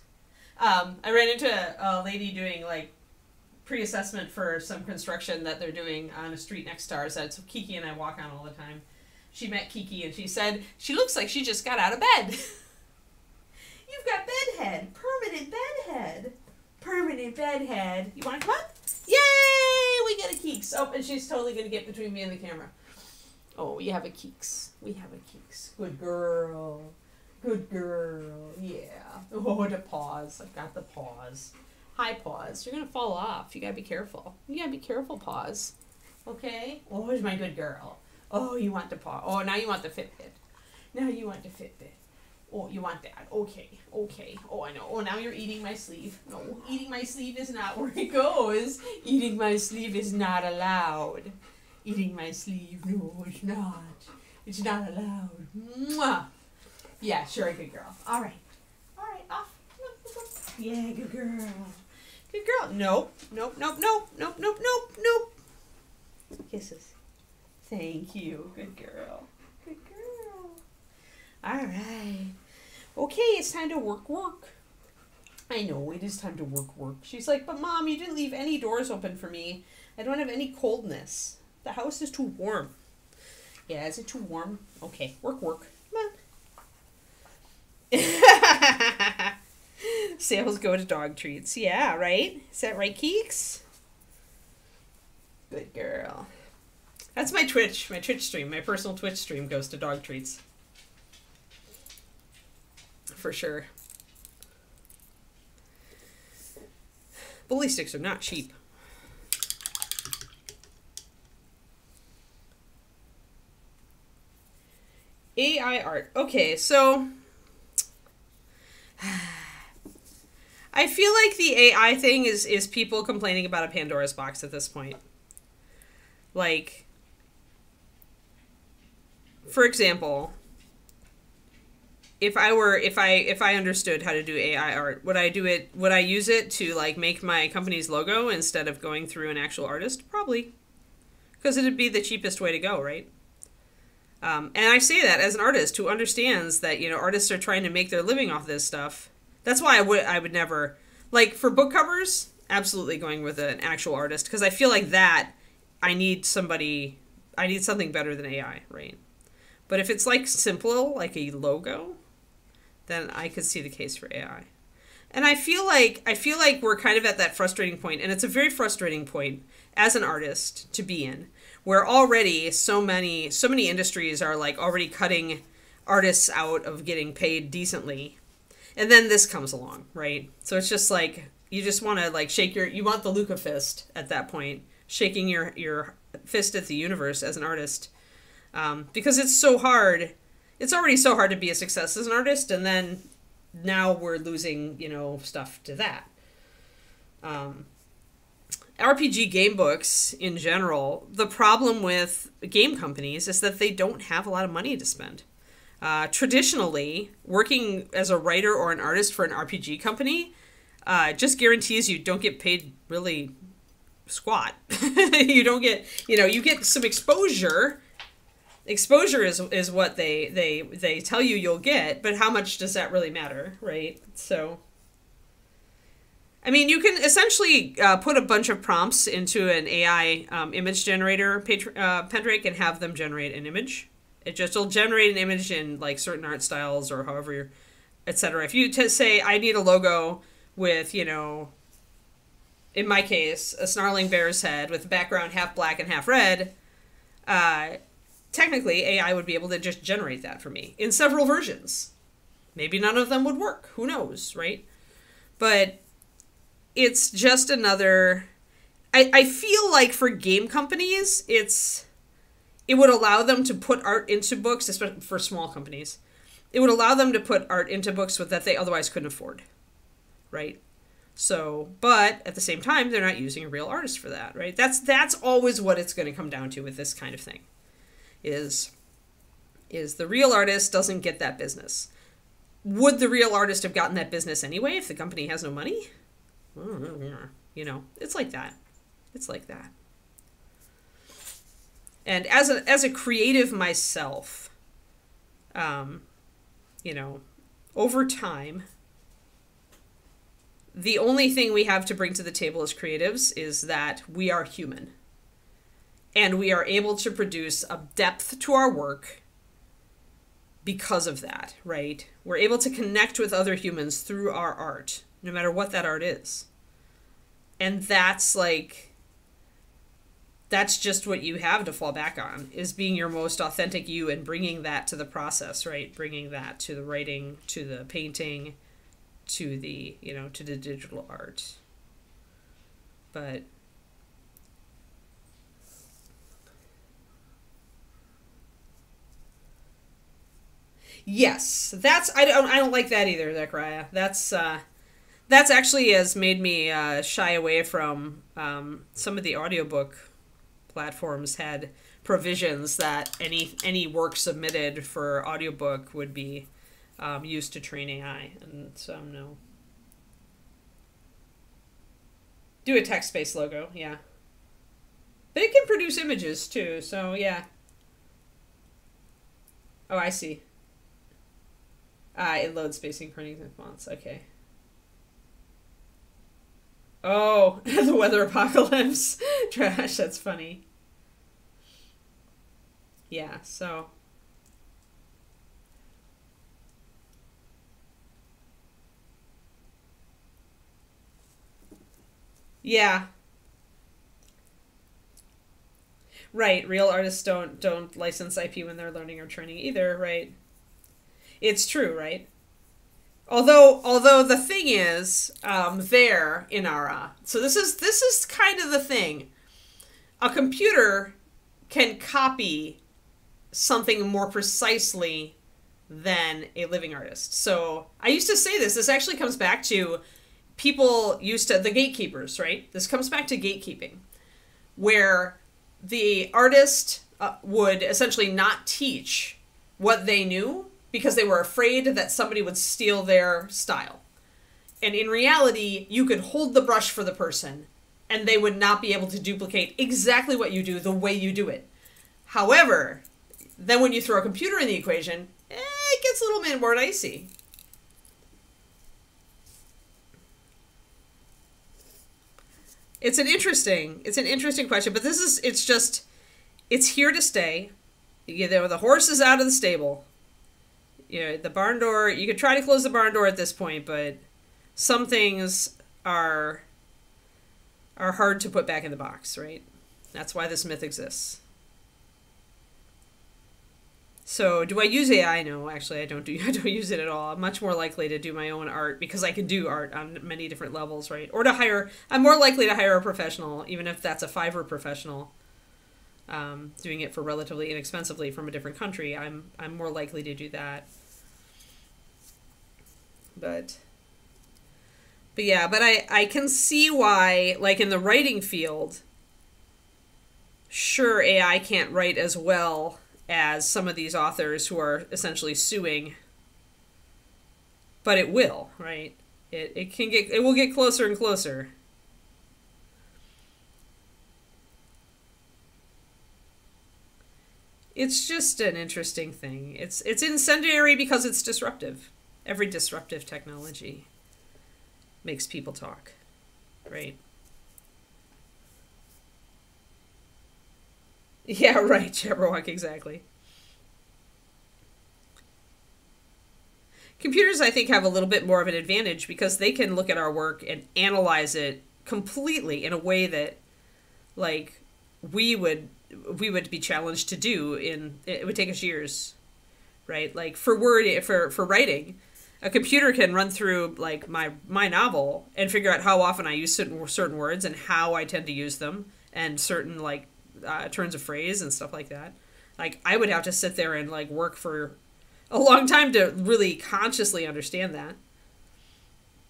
I ran into a lady doing, like, pre-assessment for some construction that they're doing on a street next to ours that Kiki and I walk on all the time. She met Kiki and she said, she looks like she just got out of bed. You've got bedhead. Permanent bedhead. Permanent bedhead. You want to come up? Yay! We get a Keeks. Oh, and she's totally going to get between me and the camera. Oh, you have a Keeks. We have a Keeks. Good girl. Good girl. Yeah. Oh, the paws. I've got the paws. Hi, paws. You're going to fall off. You got to be careful. You got to be careful, paws. Okay? Oh, who's my good girl? Oh, you want the paw. Oh, now you want the Fitbit. Now you want the Fitbit. Oh, you want that. Okay. Okay. Oh, I know. Oh, now you're eating my sleeve. No, eating my sleeve is not where it goes. Eating my sleeve is not allowed. Eating my sleeve. No, it's not. It's not allowed. Mwah. Yeah, sure, good girl. All right. All right, off. Yeah, good girl. Good girl. Nope. Nope, nope, nope, nope, nope, nope, nope. Kisses. Thank you. Good girl. Good girl. All right. Okay, it's time to work. I know, it is time to work. She's like, but Mom, you didn't leave any doors open for me. I don't have any coldness. The house is too warm. Yeah, is it too warm? Okay, work. Come on. Sales go to dog treats. Yeah, right? Is that right, Keeks? Good girl. That's my Twitch stream. My personal Twitch stream goes to dog treats. For sure. Bully sticks are not cheap. AI art. Okay, so I feel like the AI thing is people complaining about a Pandora's box at this point. Like, for example, if I understood how to do AI art, would I use it to like make my company's logo instead of going through an actual artist? Probably. Because it'd be the cheapest way to go, right? And I say that as an artist who understands that, you know, artists are trying to make their living off this stuff. That's why I would never, like, for book covers, absolutely going with an actual artist, because I feel like that I need something better than AI, right? But if it's like simple, like a logo, then I could see the case for AI. And I feel like we're kind of at that frustrating point, and it's a very frustrating point as an artist to be in, where already so many industries are like already cutting artists out of getting paid decently. And then this comes along, right? So it's just like, you just want to like you want the Luca fist at that point, shaking your fist at the universe as an artist. Because it's so hard. It's already so hard to be a success as an artist, and then now we're losing, you know, stuff to that. RPG game books in general, the problem with game companies is that they don't have a lot of money to spend. Traditionally, working as a writer or an artist for an RPG company just guarantees you don't get paid really squat. You don't get, you know, you get some exposure. Exposure is what they tell you you'll get, but how much does that really matter, right? So, I mean, you can essentially put a bunch of prompts into an AI image generator Pendrake and have them generate an image. It'll generate an image in like certain art styles or however, etc. If you say, I need a logo with, you know, in my case, a snarling bear's head with the background half black and half red, technically AI would be able to just generate that for me in several versions. Maybe none of them would work. Who knows, right? But it's just another... I feel like for game companies, it would allow them to put art into books, especially for small companies. It would allow them to put art into books that they otherwise couldn't afford, right? So, but at the same time, they're not using a real artist for that, right? That's always what it's going to come down to with this kind of thing, is the real artist doesn't get that business. Would the real artist have gotten that business anyway if the company has no money? You know, it's like that. It's like that. And as a creative myself, you know, over time, the only thing we have to bring to the table as creatives is that we are human. And we are able to produce a depth to our work because of that, right? We're able to connect with other humans through our art, no matter what that art is. And that's like... that's just what you have to fall back on, is being your most authentic you and bringing that to the process, right? Bringing that to the writing, to the painting, to the, you know, to the digital art. But Yes, I don't like that either, Zechariah. That's actually has made me shy away from some of the audiobook platforms had provisions that any work submitted for audiobook would be used to train AI, and so no. Do a text-based logo, yeah. But it can produce images too, so yeah. Oh, I see. It loads spacing, printing, and fonts. Okay. Oh, the weather apocalypse. Trash, that's funny. Yeah, so. Yeah. Right, real artists don't license IP when they're learning or training either, right? It's true, right? Although the thing is, there in our so this is kind of the thing. A computer can copy something more precisely than a living artist. So I used to say this. This actually comes back to people used to the gatekeepers, right? This comes back to gatekeeping, where the artist would essentially not teach what they knew because they were afraid that somebody would steal their style. And in reality, you could hold the brush for the person and they would not be able to duplicate exactly what you do the way you do it. However, then when you throw a computer in the equation, it gets a little bit more dicey. It's an interesting question, but it's here to stay. You know, the horse is out of the stable. You know, the barn door, you could try to close the barn door at this point, but some things are hard to put back in the box, right? That's why this myth exists. So, do I use AI? No, actually, I don't use it at all. I'm much more likely to do my own art because I can do art on many different levels, right? Or I'm more likely to hire a professional, even if that's a Fiverr professional, doing it for relatively inexpensively from a different country. I'm more likely to do that. But yeah, but I can see why, like in the writing field, sure, AI can't write as well as some of these authors who are essentially suing, but it will, right? It will get closer and closer. It's just an interesting thing. It's incendiary because it's disruptive. Every disruptive technology makes people talk, right? Yeah, right, Jabberwock, exactly. Computers, I think, have a little bit more of an advantage because they can look at our work and analyze it completely in a way that, like, we would be challenged to do it would take us years, right? Like for writing, a computer can run through like my novel and figure out how often I use certain words and how I tend to use them and certain like turns of phrase and stuff like that. Like I would have to sit there and like work for a long time to really consciously understand that.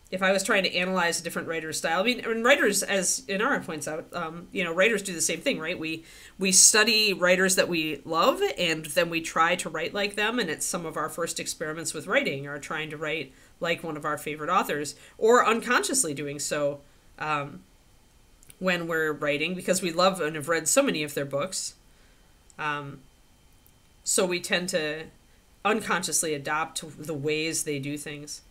If I was trying to analyze a different writer's style, I mean, writers, as Inara points out, writers do the same thing, right? We study writers that we love, and then we try to write like them, and it's some of our first experiments with writing are trying to write like one of our favorite authors, or unconsciously doing so when we're writing, because we love and have read so many of their books. So we tend to unconsciously adopt the ways they do things.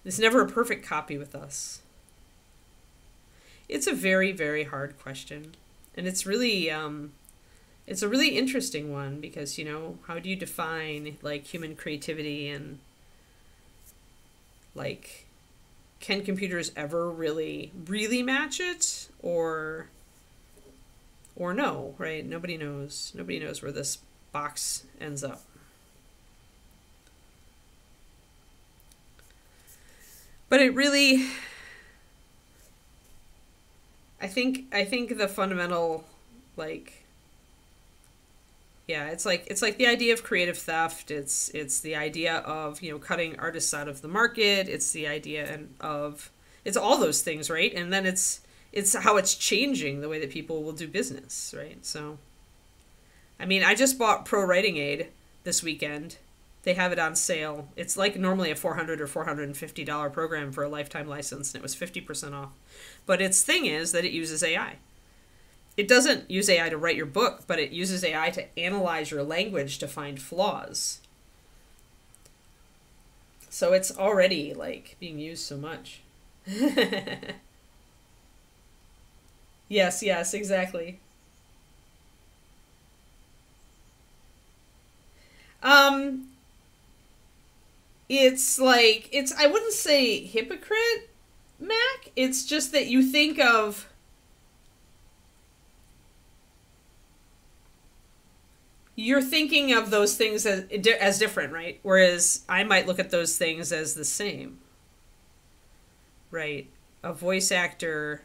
There's never a perfect copy with us. It's a very, very hard question. And it's really, it's a really interesting one because, how do you define, like, human creativity and, like, can computers ever really, really match it? Or no, right? Nobody knows. Nobody knows where this box ends up. But it really, I think the fundamental, like, Yeah, it's like the idea of creative theft. It's the idea of, you know, cutting artists out of the market. It's the idea of it's all those things, right? And then it's how it's changing the way that people will do business, right? So, I mean, I just bought Pro Writing Aid this weekend. They have it on sale. It's like normally a $400 or $450 program for a lifetime license, and it was 50% off. But its thing is that it uses AI. It doesn't use AI to write your book, but it uses AI to analyze your language to find flaws. So it's already, like, being used so much. Yes, yes, exactly. Um, it's like, I wouldn't say hypocrite, Mac. It's just that you think of, you're thinking of those things as different, right? Whereas I might look at those things as the same, right? A voice actor,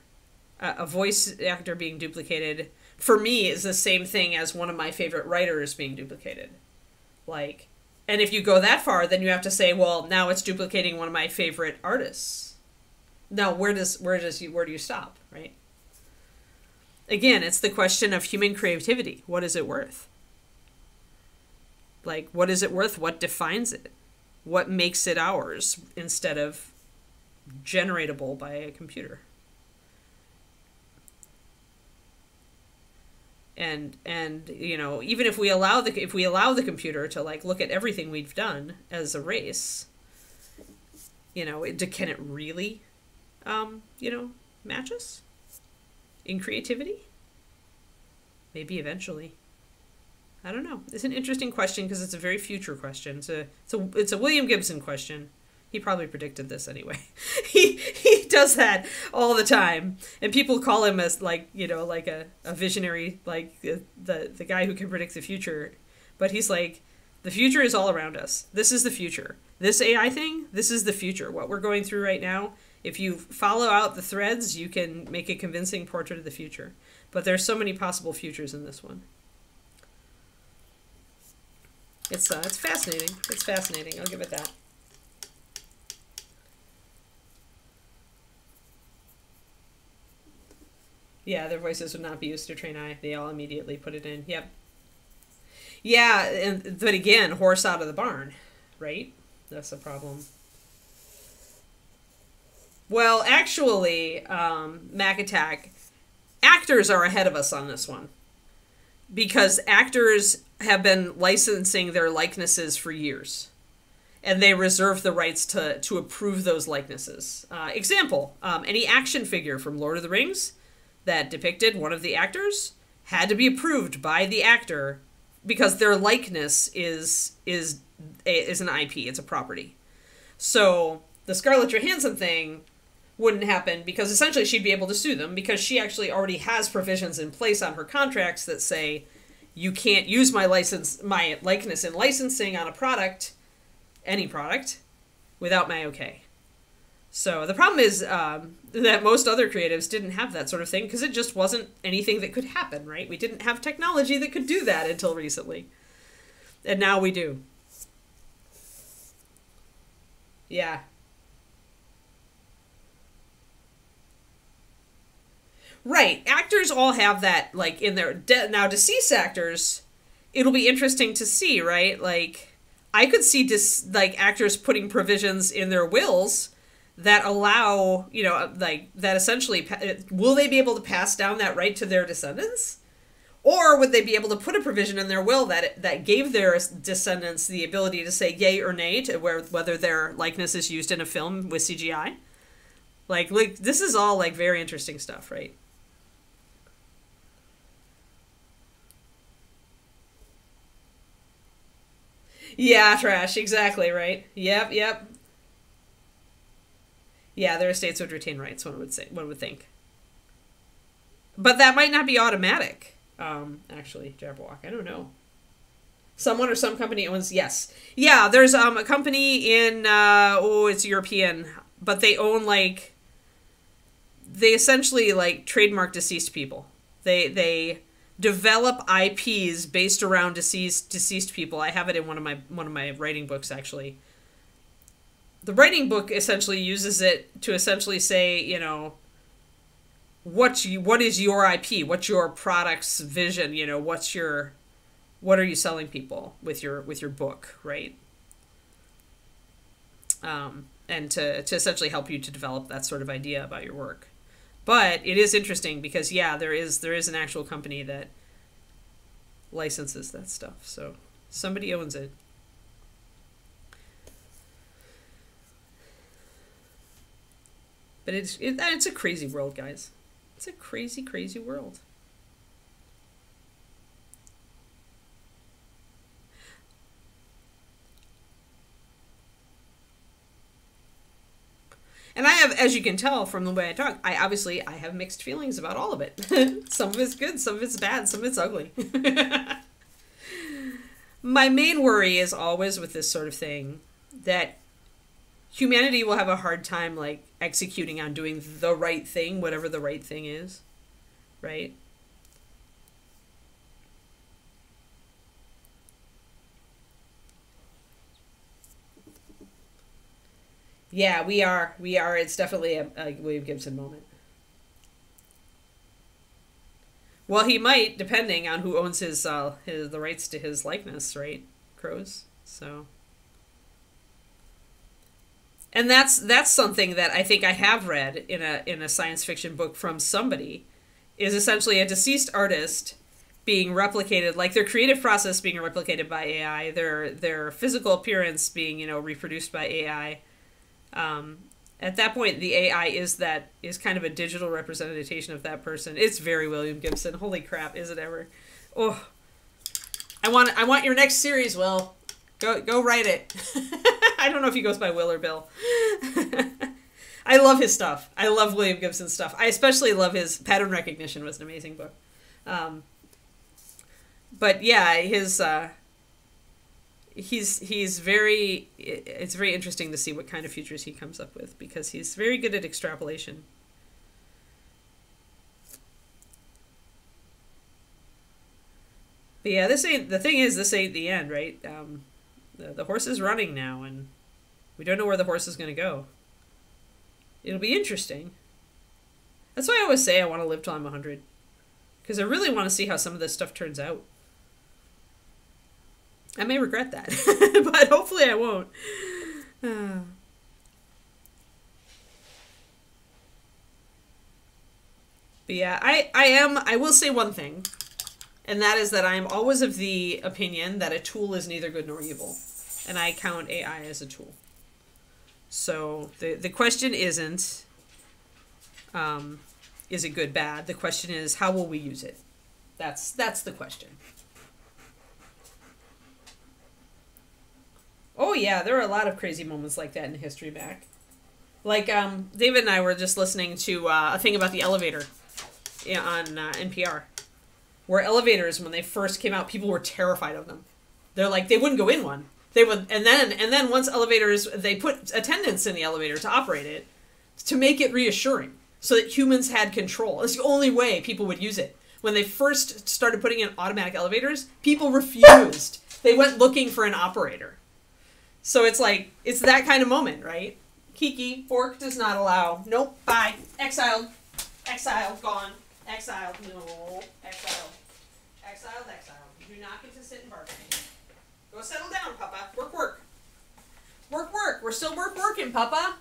a voice actor being duplicated for me is the same thing as one of my favorite writers being duplicated. Like, and if you go that far, then you have to say, well, now it's duplicating one of my favorite artists. Now, where do you stop, right? Again, it's the question of human creativity. What is it worth? Like, what is it worth? What defines it? What makes it ours instead of generatable by a computer? And you know, even if we allow the computer to, like, look at everything we've done as a race, you know, can it really, you know, match us in creativity? Maybe eventually. I don't know. It's an interesting question because it's a very future question. It's a William Gibson question. He probably predicted this anyway. he does that all the time, and people call him as, like, you know, like a visionary, like the guy who can predict the future. But he's like, the future is all around us. This is the future. This AI thing, this is the future. What we're going through right now. If you follow out the threads, you can make a convincing portrait of the future. But there's so many possible futures in this one. It's fascinating. It's fascinating. I'll give it that. Yeah, their voices would not be used to train AI. They all immediately put it in. Yep. Yeah, but again, horse out of the barn, right? That's the problem. Well, actually, Mac Attack, actors are ahead of us on this one. Because actors have been licensing their likenesses for years. And they reserve the rights to approve those likenesses. Example, any action figure from Lord of the Rings that depicted one of the actors had to be approved by the actor because their likeness is an IP, it's a property. So the Scarlett Johansson thing wouldn't happen because essentially she'd be able to sue them because she actually already has provisions in place on her contracts that say you can't use my likeness in licensing on a product, any product, without my okay. So the problem is that most other creatives didn't have that sort of thing because it just wasn't anything that could happen, right? We didn't have technology that could do that until recently. And now we do. Yeah. Right. Actors all have that, like, in their... now, deceased actors, it'll be interesting to see, right? Like, I could see, like, actors putting provisions in their wills that allow, you know, like, that essentially... will they be able to pass down that right to their descendants? Or would they be able to put a provision in their will that gave their descendants the ability to say yay or nay to whether their likeness is used in a film with CGI? Like, this is all, like, very interesting stuff, right? Yeah, trash, exactly, right? Yep, yep. Yeah, their estates would retain rights, one would think. But that might not be automatic, actually, Jabberwock. I don't know. Someone or some company owns, yes. Yeah, there's a company in, it's European, but they own, like, they essentially, like, trademark deceased people. They develop IPs based around deceased people. I have it in one of my writing books, actually. The writing book essentially uses it to essentially say, you know, what is your IP? What's your product's vision? You know, what are you selling people with your book, right? And to essentially help you to develop that sort of idea about your work. But it is interesting because, yeah, there is an actual company that licenses that stuff. So somebody owns it. But it's a crazy world, guys. It's a crazy, crazy world. And I have, as you can tell from the way I talk, I have mixed feelings about all of it. Some of it's good, some of it's bad, some of it's ugly. My main worry is always with this sort of thing that humanity will have a hard time, like, executing on doing the right thing, whatever the right thing is, right? Yeah, we are. It's definitely a William Gibson moment. Well, he might, depending on who owns the rights to his likeness, right? Crows. So, and that's something that I think I have read in a science fiction book from somebody, is essentially a deceased artist being replicated, like their creative process being replicated by AI, their physical appearance being, you know, reproduced by AI. At that point, the AI is kind of a digital representation of that person. It's very William Gibson. Holy crap, is it ever? Oh, I want your next series, Will. Go write it. I don't know if he goes by Will or Bill. I love his stuff. I love William Gibson's stuff. I especially love his Pattern Recognition. Was an amazing book. But yeah, he's very, it's very interesting to see what kind of futures he comes up with, because he's very good at extrapolation. But yeah, this ain't the end, right? The horse is running now, and we don't know where the horse is going to go. It'll be interesting. That's why I always say I want to live till I'm 100. Because I really want to see how some of this stuff turns out. I may regret that, but hopefully I won't. But yeah, I will say one thing, and that is that I am always of the opinion that a tool is neither good nor evil, and I count AI as a tool. So the question isn't, is it good, bad? The question is, how will we use it? That's the question. Oh yeah, there are a lot of crazy moments like that in history back. Like, David and I were just listening to a thing about the elevator on NPR. Where elevators, when they first came out, people were terrified of them. They're like, they wouldn't go in one. They would, and then once elevators, they put attendants in the elevator to operate it, to make it reassuring, so that humans had control. It's the only way people would use it. When they first started putting in automatic elevators, people refused. They went looking for an operator. So it's like, it's that kind of moment, right? Kiki, fork does not allow. Nope, bye. Exiled. Exiled, gone. Exiled, no. Exiled. Exiled, exiled. You do not get to sit and bark. Go settle down, Papa. Work, work. Work, work. We're still working, Papa.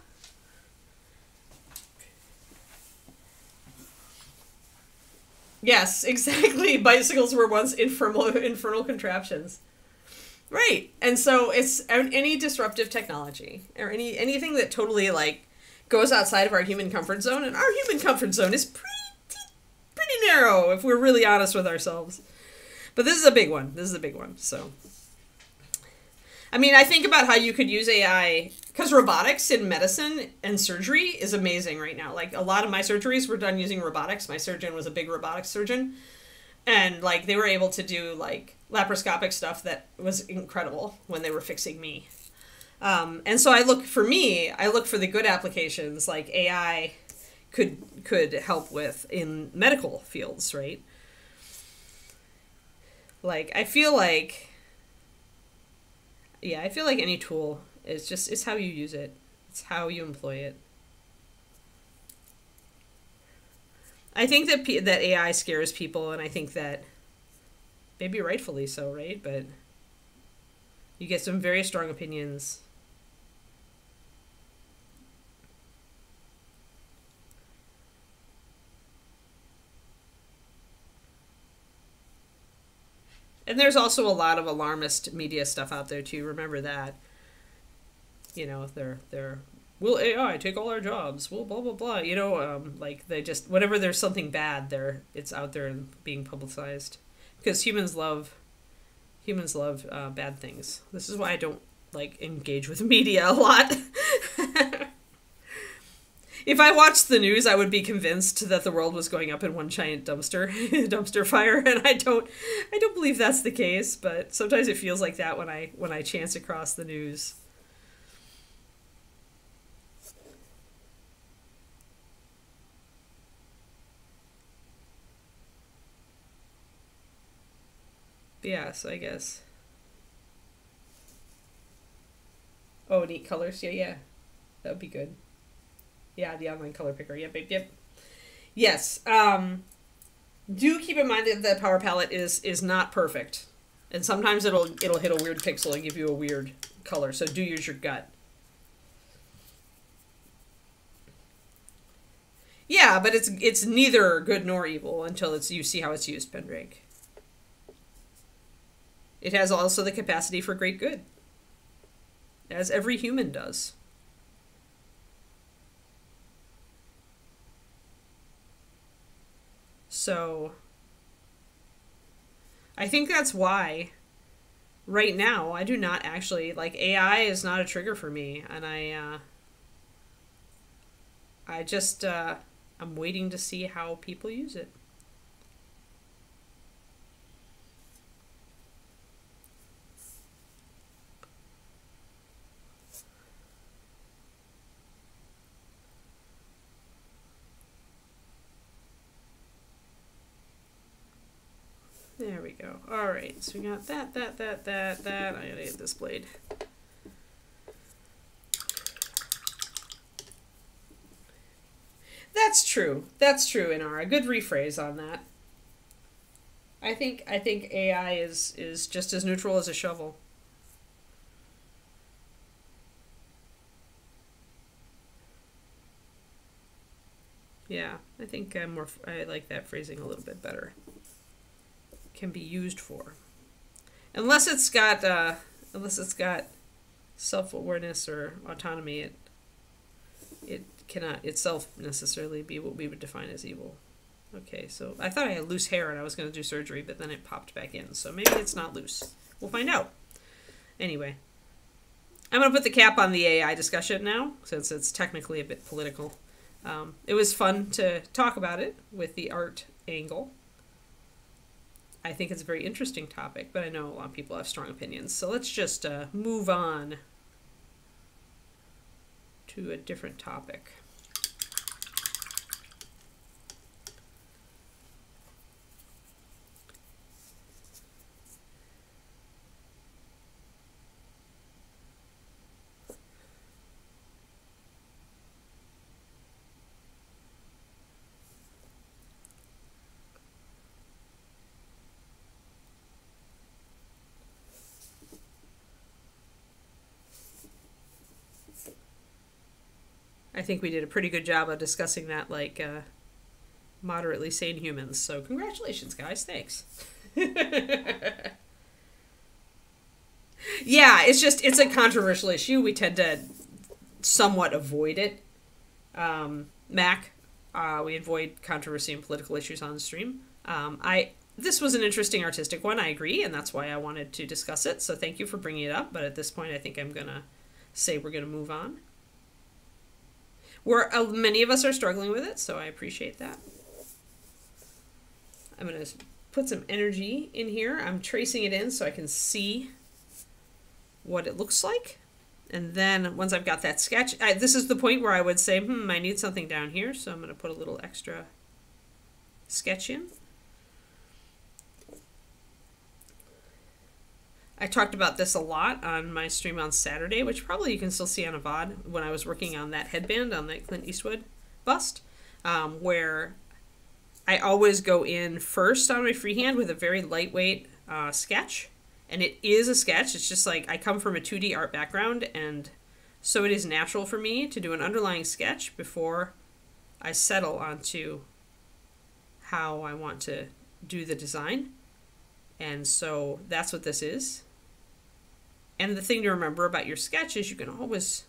Yes, exactly. Bicycles were once infernal contraptions. Right. And so it's any disruptive technology or anything that totally, like, goes outside of our human comfort zone, and our human comfort zone is pretty narrow if we're really honest with ourselves. But this is a big one. This is a big one. So, I mean, I think about how you could use AI, because robotics in medicine and surgery is amazing right now. Like, a lot of my surgeries were done using robotics. My surgeon was a big robotics surgeon. And, like, they were able to do, like, laparoscopic stuff that was incredible when they were fixing me. And so I look for the good applications like AI could help with in medical fields, right? Like, I feel like, yeah, I feel like any tool is just, it's how you use it. It's how you employ it. I think that that AI scares people, and I think that maybe rightfully so, right? But you get some very strong opinions. And there's also a lot of alarmist media stuff out there too. Remember that. You know, they're will AI take all our jobs? Will blah blah blah. You know, like they just whenever there's something bad, it's out there and being publicized because humans love bad things. This is why I don't like engage with media a lot. If I watched the news, I would be convinced that the world was going up in one giant dumpster fire, and I don't believe that's the case. But sometimes it feels like that when I chance across the news. Yes, I guess. Oh, neat colors. Yeah, yeah, that would be good. Yeah, the online color picker. Yep, yep, yep. Yes. Do keep in mind that the power palette is not perfect, and sometimes it'll hit a weird pixel and give you a weird color. So do use your gut. Yeah, but it's neither good nor evil until you see how it's used, Pendrake. It has also the capacity for great good, as every human does. So I think that's why right now I do not actually like AI is not a trigger for me, and I just I'm waiting to see how people use it. There we go. All right, so we got that. I gotta get this blade. That's true. That's true, Inara. Good rephrase on that. I think AI is just as neutral as a shovel. Yeah, I think I like that phrasing a little bit better. Can be used for, unless it's got self-awareness or autonomy, it cannot itself necessarily be what we would define as evil. Okay, so I thought I had loose hair and I was going to do surgery, but then it popped back in, so maybe it's not loose. We'll find out. Anyway, I'm going to put the cap on the AI discussion now, since it's technically a bit political. It was fun to talk about it with the art angle. I think it's a very interesting topic, but I know a lot of people have strong opinions. So let's just move on to a different topic. I think we did a pretty good job of discussing that like moderately sane humans. So congratulations, guys. Thanks. Yeah, it's a controversial issue. We tend to somewhat avoid it. Mac, we avoid controversy and political issues on the stream. This was an interesting artistic one, I agree, and that's why I wanted to discuss it. So thank you for bringing it up. But at this point, I think I'm going to say we're going to move on. Many of us are struggling with it, so I appreciate that. I'm going to put some energy in here. I'm tracing it in so I can see what it looks like. And then once I've got that sketch, this is the point where I would say, I need something down here, so I'm going to put a little extra sketch in. I talked about this a lot on my stream on Saturday, which probably you can still see on a VOD when I was working on that headband on that Clint Eastwood bust, where I always go in first on my freehand with a very lightweight sketch. And it is a sketch. It's just like I come from a 2D art background, and so it is natural for me to do an underlying sketch before I settle onto how I want to do the design. And so that's what this is. And the thing to remember about your sketch is you can always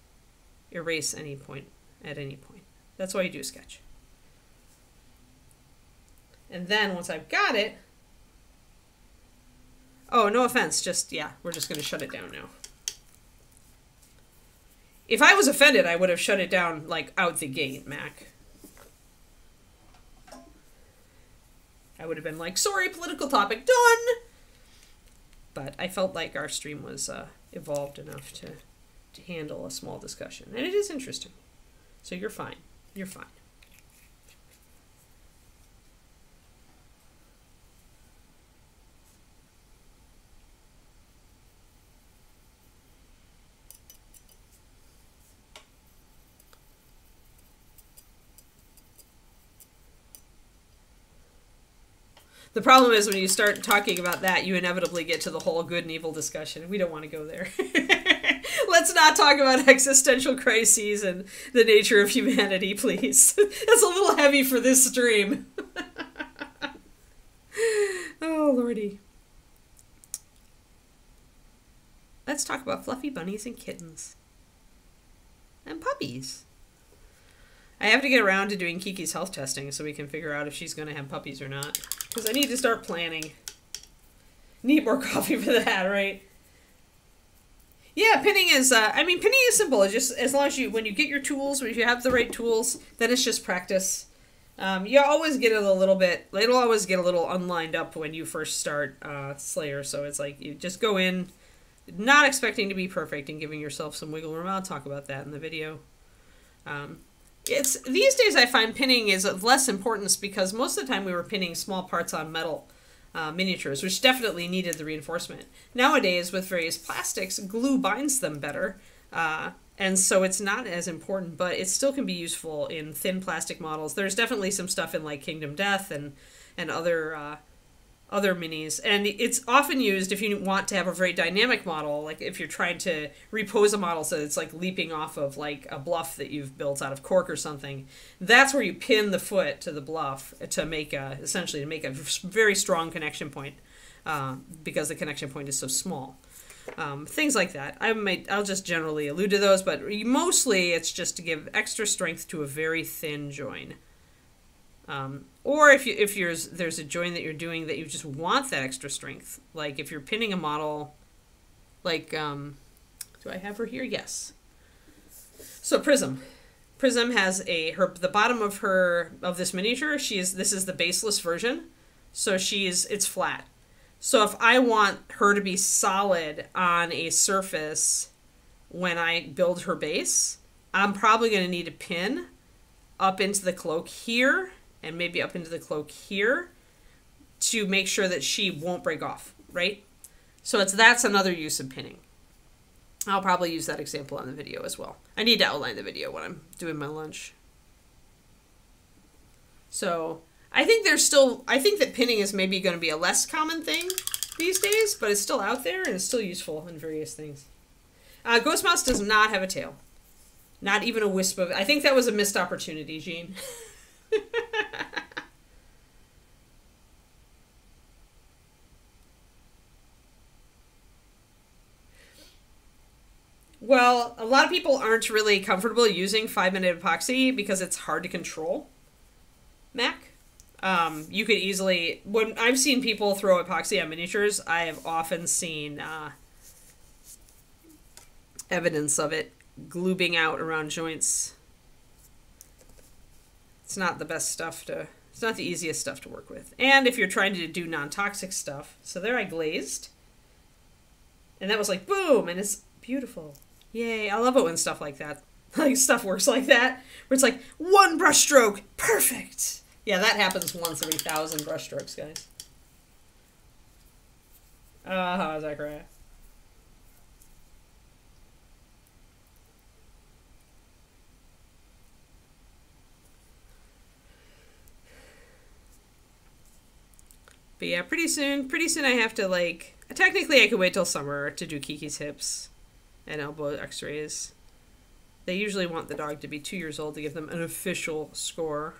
erase any point at any point. That's why you do a sketch. And then once I've got it, oh, no offense, just, yeah, we're just going to shut it down now. If I was offended, I would have shut it down, like, out the gate, Mac. I would have been like, sorry, political topic, done! But I felt like our stream was evolved enough to handle a small discussion. And it is interesting. So you're fine. You're fine. The problem is when you start talking about that, you inevitably get to the whole good and evil discussion. We don't want to go there. Let's not talk about existential crises and the nature of humanity, please. That's a little heavy for this stream. Oh, lordy. Let's talk about fluffy bunnies and kittens. And puppies. I have to get around to doing Kiki's health testing so we can figure out if she's going to have puppies or not. Because I need to start planning. Need more coffee for that, right? Yeah, pinning is, pinning is simple. It's just, as long as you, when you get your tools, when you have the right tools, then it's just practice. You always get it a little bit, it'll always get a little unlined up when you first start Slayer. So it's like, you just go in, not expecting to be perfect and giving yourself some wiggle room. I'll talk about that in the video. These days I find pinning is of less importance because most of the time we were pinning small parts on metal miniatures, which definitely needed the reinforcement. Nowadays, with various plastics, glue binds them better, and so it's not as important, but it still can be useful in thin plastic models. There's definitely some stuff in like Kingdom Death and other minis, and it's often used if you want to have a very dynamic model, like if you're trying to repose a model so it's like leaping off of like a bluff that you've built out of cork or something. That's where you pin the foot to the bluff to make essentially to make a very strong connection point, because the connection point is so small. Things like that. I'll just generally allude to those, but mostly it's just to give extra strength to a very thin join. Or if there's a join that you're doing that you just want that extra strength, like if you're pinning a model, like do I have her here? Yes. So Prism has the bottom of this miniature. This is the baseless version, so it's flat. So if I want her to be solid on a surface when I build her base, I'm probably going to need a pin up into the cloak here, and maybe up into the cloak here, to make sure that she won't break off, right? So that's another use of pinning. I'll probably use that example on the video as well. I need to outline the video when I'm doing my lunch. So I think that pinning is maybe going to be a less common thing these days, but it's still out there and it's still useful in various things. Ghost Mouse does not have a tail. Not even a wisp of it. I think that was a missed opportunity, Jean. Well, a lot of people aren't really comfortable using 5-minute epoxy because it's hard to control, Mac. You could easily, when I've seen people throw epoxy on miniatures, I have often seen evidence of it gloobing out around joints. It's not the best stuff it's not the easiest stuff to work with. And if you're trying to do non-toxic stuff, so there I glazed. And that was like, boom, and it's beautiful. Yay, I love it when stuff like that, like stuff works like that, where it's like, one brush stroke, perfect. Yeah, that happens once every 1,000 brush strokes, guys. How's that crap? But yeah, pretty soon I have to, like, technically I could wait till summer to do Kiki's hips and elbow x-rays. They usually want the dog to be 2 years old to give them an official score.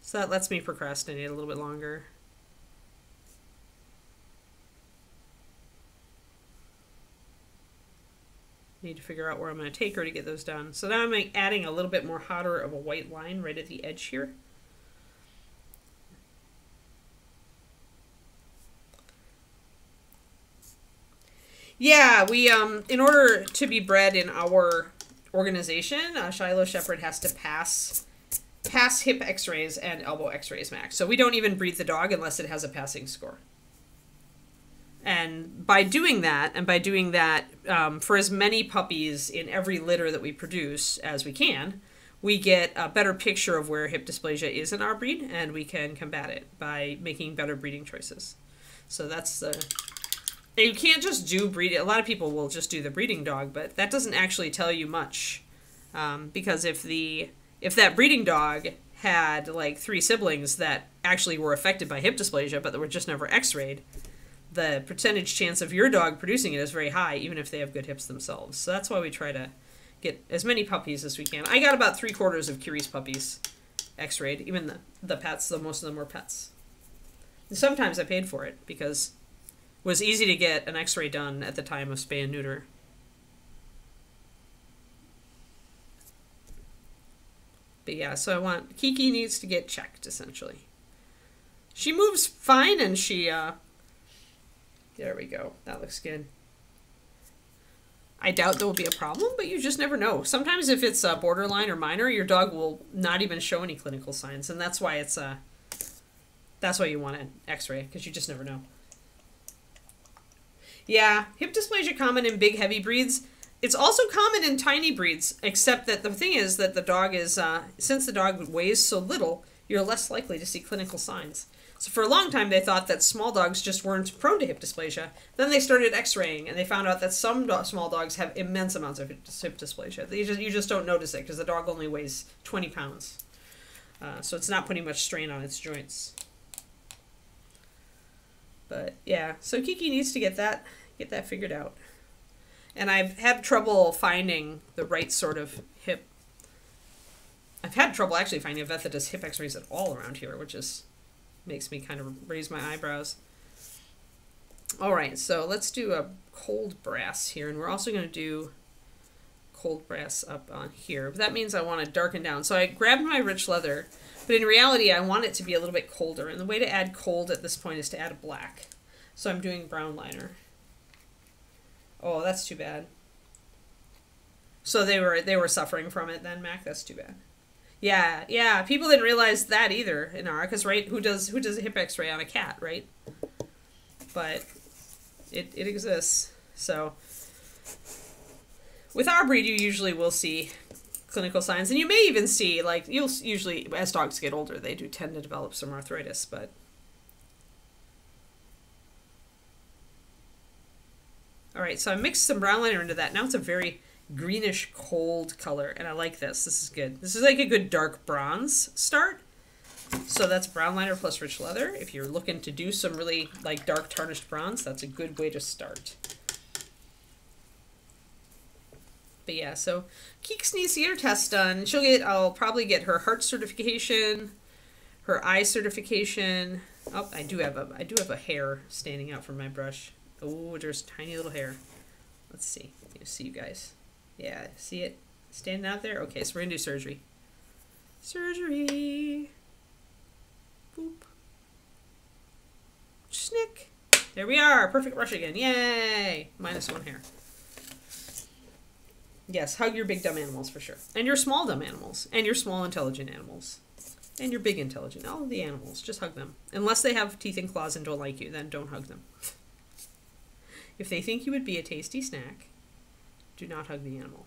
So that lets me procrastinate a little bit longer. Need to figure out where I'm going to take her to get those done. So now I'm adding a little bit more hotter of a white line right at the edge here. Yeah, we, in order to be bred in our organization, Shiloh Shepherd has to pass hip x-rays and elbow x-rays max. So we don't even breed the dog unless it has a passing score. And by doing that, for as many puppies in every litter that we produce as we can, we get a better picture of where hip dysplasia is in our breed, and we can combat it by making better breeding choices. So that's the... You can't just do breeding. A lot of people will just do the breeding dog, but that doesn't actually tell you much. Because if that breeding dog had like 3 siblings that actually were affected by hip dysplasia, but that were just never x-rayed, the percentage chance of your dog producing it is very high, even if they have good hips themselves. So that's why we try to get as many puppies as we can. I got about 3/4 of Curie's puppies x-rayed, even the pets, though most of them were pets. And sometimes I paid for it because it was easy to get an x-ray done at the time of spay and neuter. But yeah, so Kiki needs to get checked, essentially. She moves fine, and she, there we go. That looks good. I doubt there will be a problem, but you just never know. Sometimes if it's borderline or minor, your dog will not even show any clinical signs, and that's why that's why you want an x-ray, because you just never know. Yeah, hip dysplasia common in big, heavy breeds. It's also common in tiny breeds, except that the thing is that the dog is, since the dog weighs so little, you're less likely to see clinical signs. So for a long time, they thought that small dogs just weren't prone to hip dysplasia. Then they started x-raying, and they found out that some small dogs have immense amounts of hip dysplasia. You just don't notice it, because the dog only weighs 20 pounds. So it's not putting much strain on its joints. But yeah, so Kiki needs to get that figured out. And I've had trouble finding the right sort of hip. I've had trouble actually finding a vet that does hip x-rays at all around here, which is makes me kind of raise my eyebrows. All right, so let's do a cold brass here, and we're also going to do cold brass up on here. But that means I want to darken down. So I grabbed my rich leather, but in reality I want it to be a little bit colder, and the way to add cold at this point is to add a black. So I'm doing brown liner. Oh, that's too bad. So they were suffering from it then, Mac? That's too bad. Yeah, people didn't realize that either in our, because right, who does a hip x-ray on a cat, right? But it exists. So with our breed, you usually will see clinical signs, and you may even see, like, you'll usually, as dogs get older, they do tend to develop some arthritis, but all right, so I mixed some brown liner into that. Now it's a very greenish cold color, and I like this. This is good. This is like a good dark bronze start. So that's brown liner plus rich leather. If you're looking to do some really like dark tarnished bronze, that's a good way to start. But yeah, so Keeks needs to get her test done. I'll probably get her heart certification, her eye certification. Oh, I do have a hair standing out from my brush. Oh, there's tiny little hair. Let's see. You see, you guys. Yeah, see it standing out there? Okay, so we're gonna do surgery. Surgery. Boop. Snick. There we are. Perfect brush again. Yay! -1 hair. Yes, hug your big dumb animals for sure. And your small dumb animals. And your small intelligent animals. And your big intelligent. All of the animals. Just hug them. Unless they have teeth and claws and don't like you, then don't hug them. If they think you would be a tasty snack, do not hug the animal.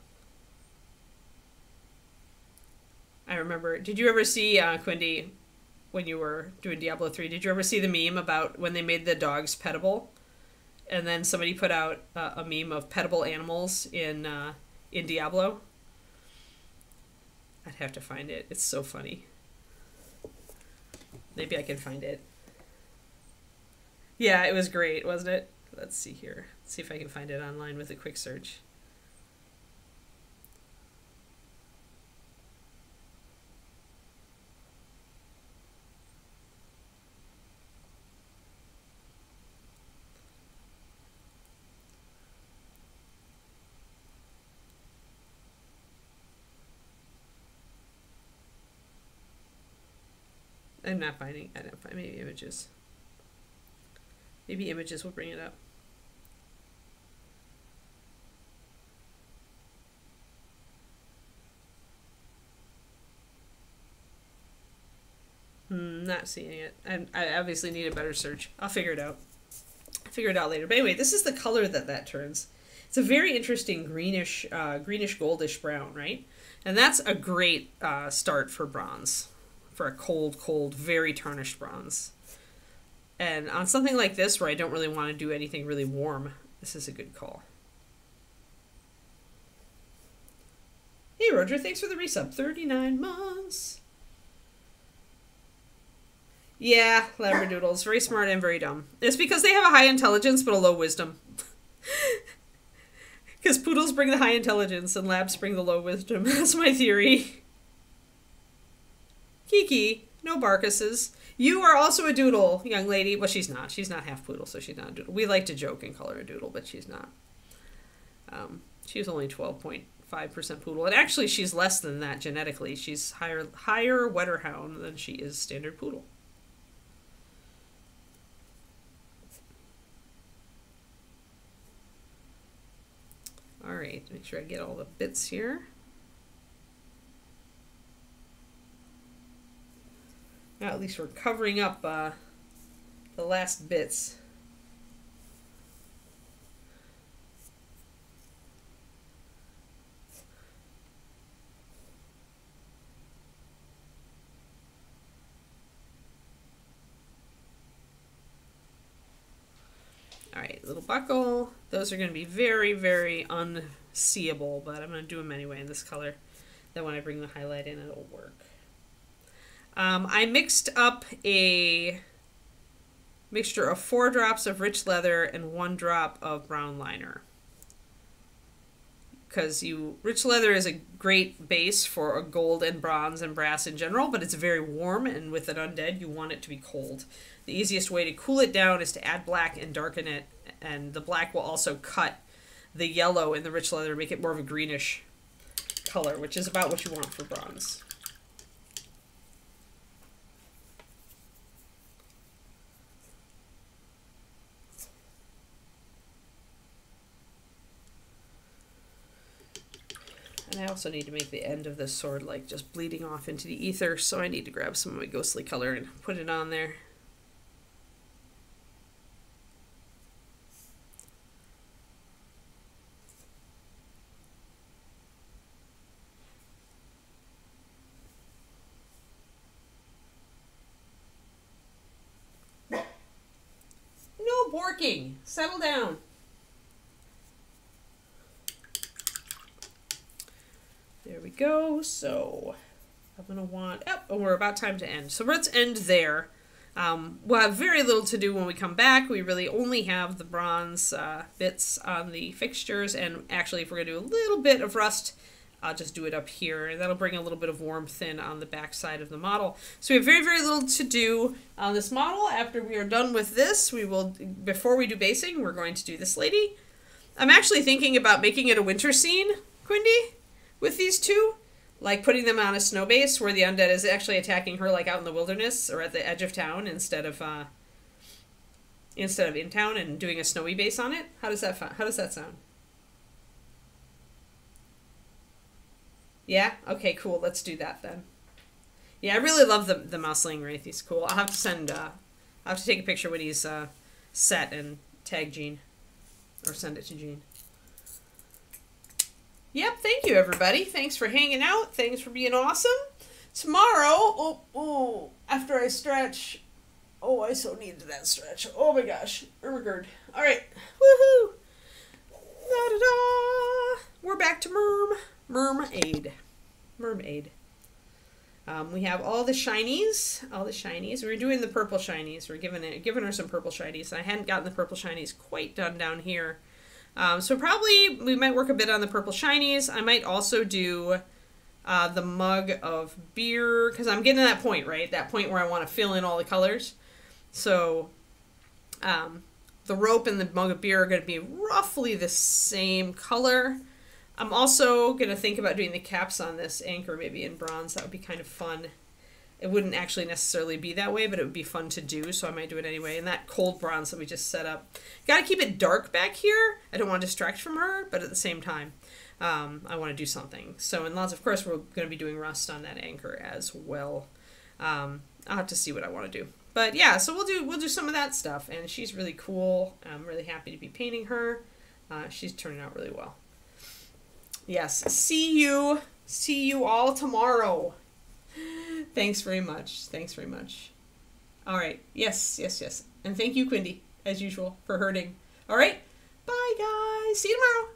I remember, did you ever see, Quindy, when you were doing Diablo 3, did you ever see the meme about when they made the dogs petable? And then somebody put out a meme of petable animals in Diablo? I'd have to find it. It's so funny. Maybe I can find it. Yeah, it was great, wasn't it? Let's see here. Let's see if I can find it online with a quick search. I'm not finding. I don't find maybe images. Maybe images will bring it up. Not seeing it. I obviously need a better search. I'll figure it out. I'll figure it out later. But anyway, this is the color that turns. It's a very interesting greenish goldish brown, right? And that's a great start for bronze, for a cold, very tarnished bronze. And on something like this where I don't really want to do anything really warm, this is a good call. Hey Roger, thanks for the resub. 39 months. Yeah, Labradoodles. Very smart and very dumb. It's because they have a high intelligence but a low wisdom. Because poodles bring the high intelligence and labs bring the low wisdom. That's my theory. Kiki, no Barkuses. You are also a doodle, young lady. Well, she's not. She's not half poodle, so she's not a doodle. We like to joke and call her a doodle, but she's not. She's only 12.5% poodle. And actually, she's less than that genetically. She's higher Wetterhound than she is standard poodle. All right, make sure I get all the bits here. Now at least we're covering up the last bits. All right, little buckle. Those are going to be very, very unseeable, but I'm going to do them anyway in this color. Then when I bring the highlight in, it'll work. I mixed up a mixture of 4 drops of rich leather and 1 drop of brown liner. Because rich leather is a great base for a gold and bronze and brass in general, but it's very warm, and with an undead, you want it to be cold. The easiest way to cool it down is to add black and darken it, and the black will also cut the yellow in the rich leather, make it more of a greenish color, which is about what you want for bronze. And I also need to make the end of this sword like just bleeding off into the ether, so I need to grab some of my ghostly color and put it on there. No borking! Settle down! There we go. So I'm going to want... Oh, we're about time to end. So let's end there. We'll have very little to do when we come back. We really only have the bronze bits on the fixtures. And actually, if we're going to do a little bit of rust, I'll just do it up here. And that'll bring a little bit of warmth in on the back side of the model. So we have very, very little to do on this model. After we are done with this, we will... Before we do basing, we're going to do this lady. I'm actually thinking about making it a winter scene, Quindy, with these two, like putting them on a snow base where the undead is actually attacking her, like out in the wilderness or at the edge of town instead of in town, and doing a snowy base on it. How does that sound? Yeah. Okay. Cool. Let's do that then. Yeah, I really love the Mousling Wraith. He's cool. I'll have to send. I'll have to take a picture when he's set and tag Jean, or send it to Jean. Yep, thank you, everybody. Thanks for hanging out. Thanks for being awesome. Tomorrow, after I stretch, I so needed that stretch. Oh my gosh, Ermagerd. All right, woohoo! Da-da-da! We're back to Mermaid. We have all the shinies, We're doing the purple shinies. We're giving her some purple shinies. I hadn't gotten the purple shinies quite done down here. So probably we might work a bit on the purple shinies. I might also do the mug of beer, because I'm getting to that point, right? That point where I want to fill in all the colors. So the rope and the mug of beer are going to be roughly the same color. I'm also going to think about doing the caps on this anchor maybe in bronze. That would be kind of fun. It wouldn't actually necessarily be that way, but it would be fun to do, so I might do it anyway. And that cold bronze that we just set up. Got to keep it dark back here. I don't want to distract from her, but at the same time, I want to do something. So in lots, of course, we're going to be doing rust on that anchor as well. I'll have to see what I want to do. But yeah, so we'll do some of that stuff, and she's really cool. I'm really happy to be painting her. She's turning out really well. Yes, see you all tomorrow. Thanks very much. Thanks very much. All right. Yes. And thank you, Quindy, as usual, for herding. All right. Bye, guys. See you tomorrow.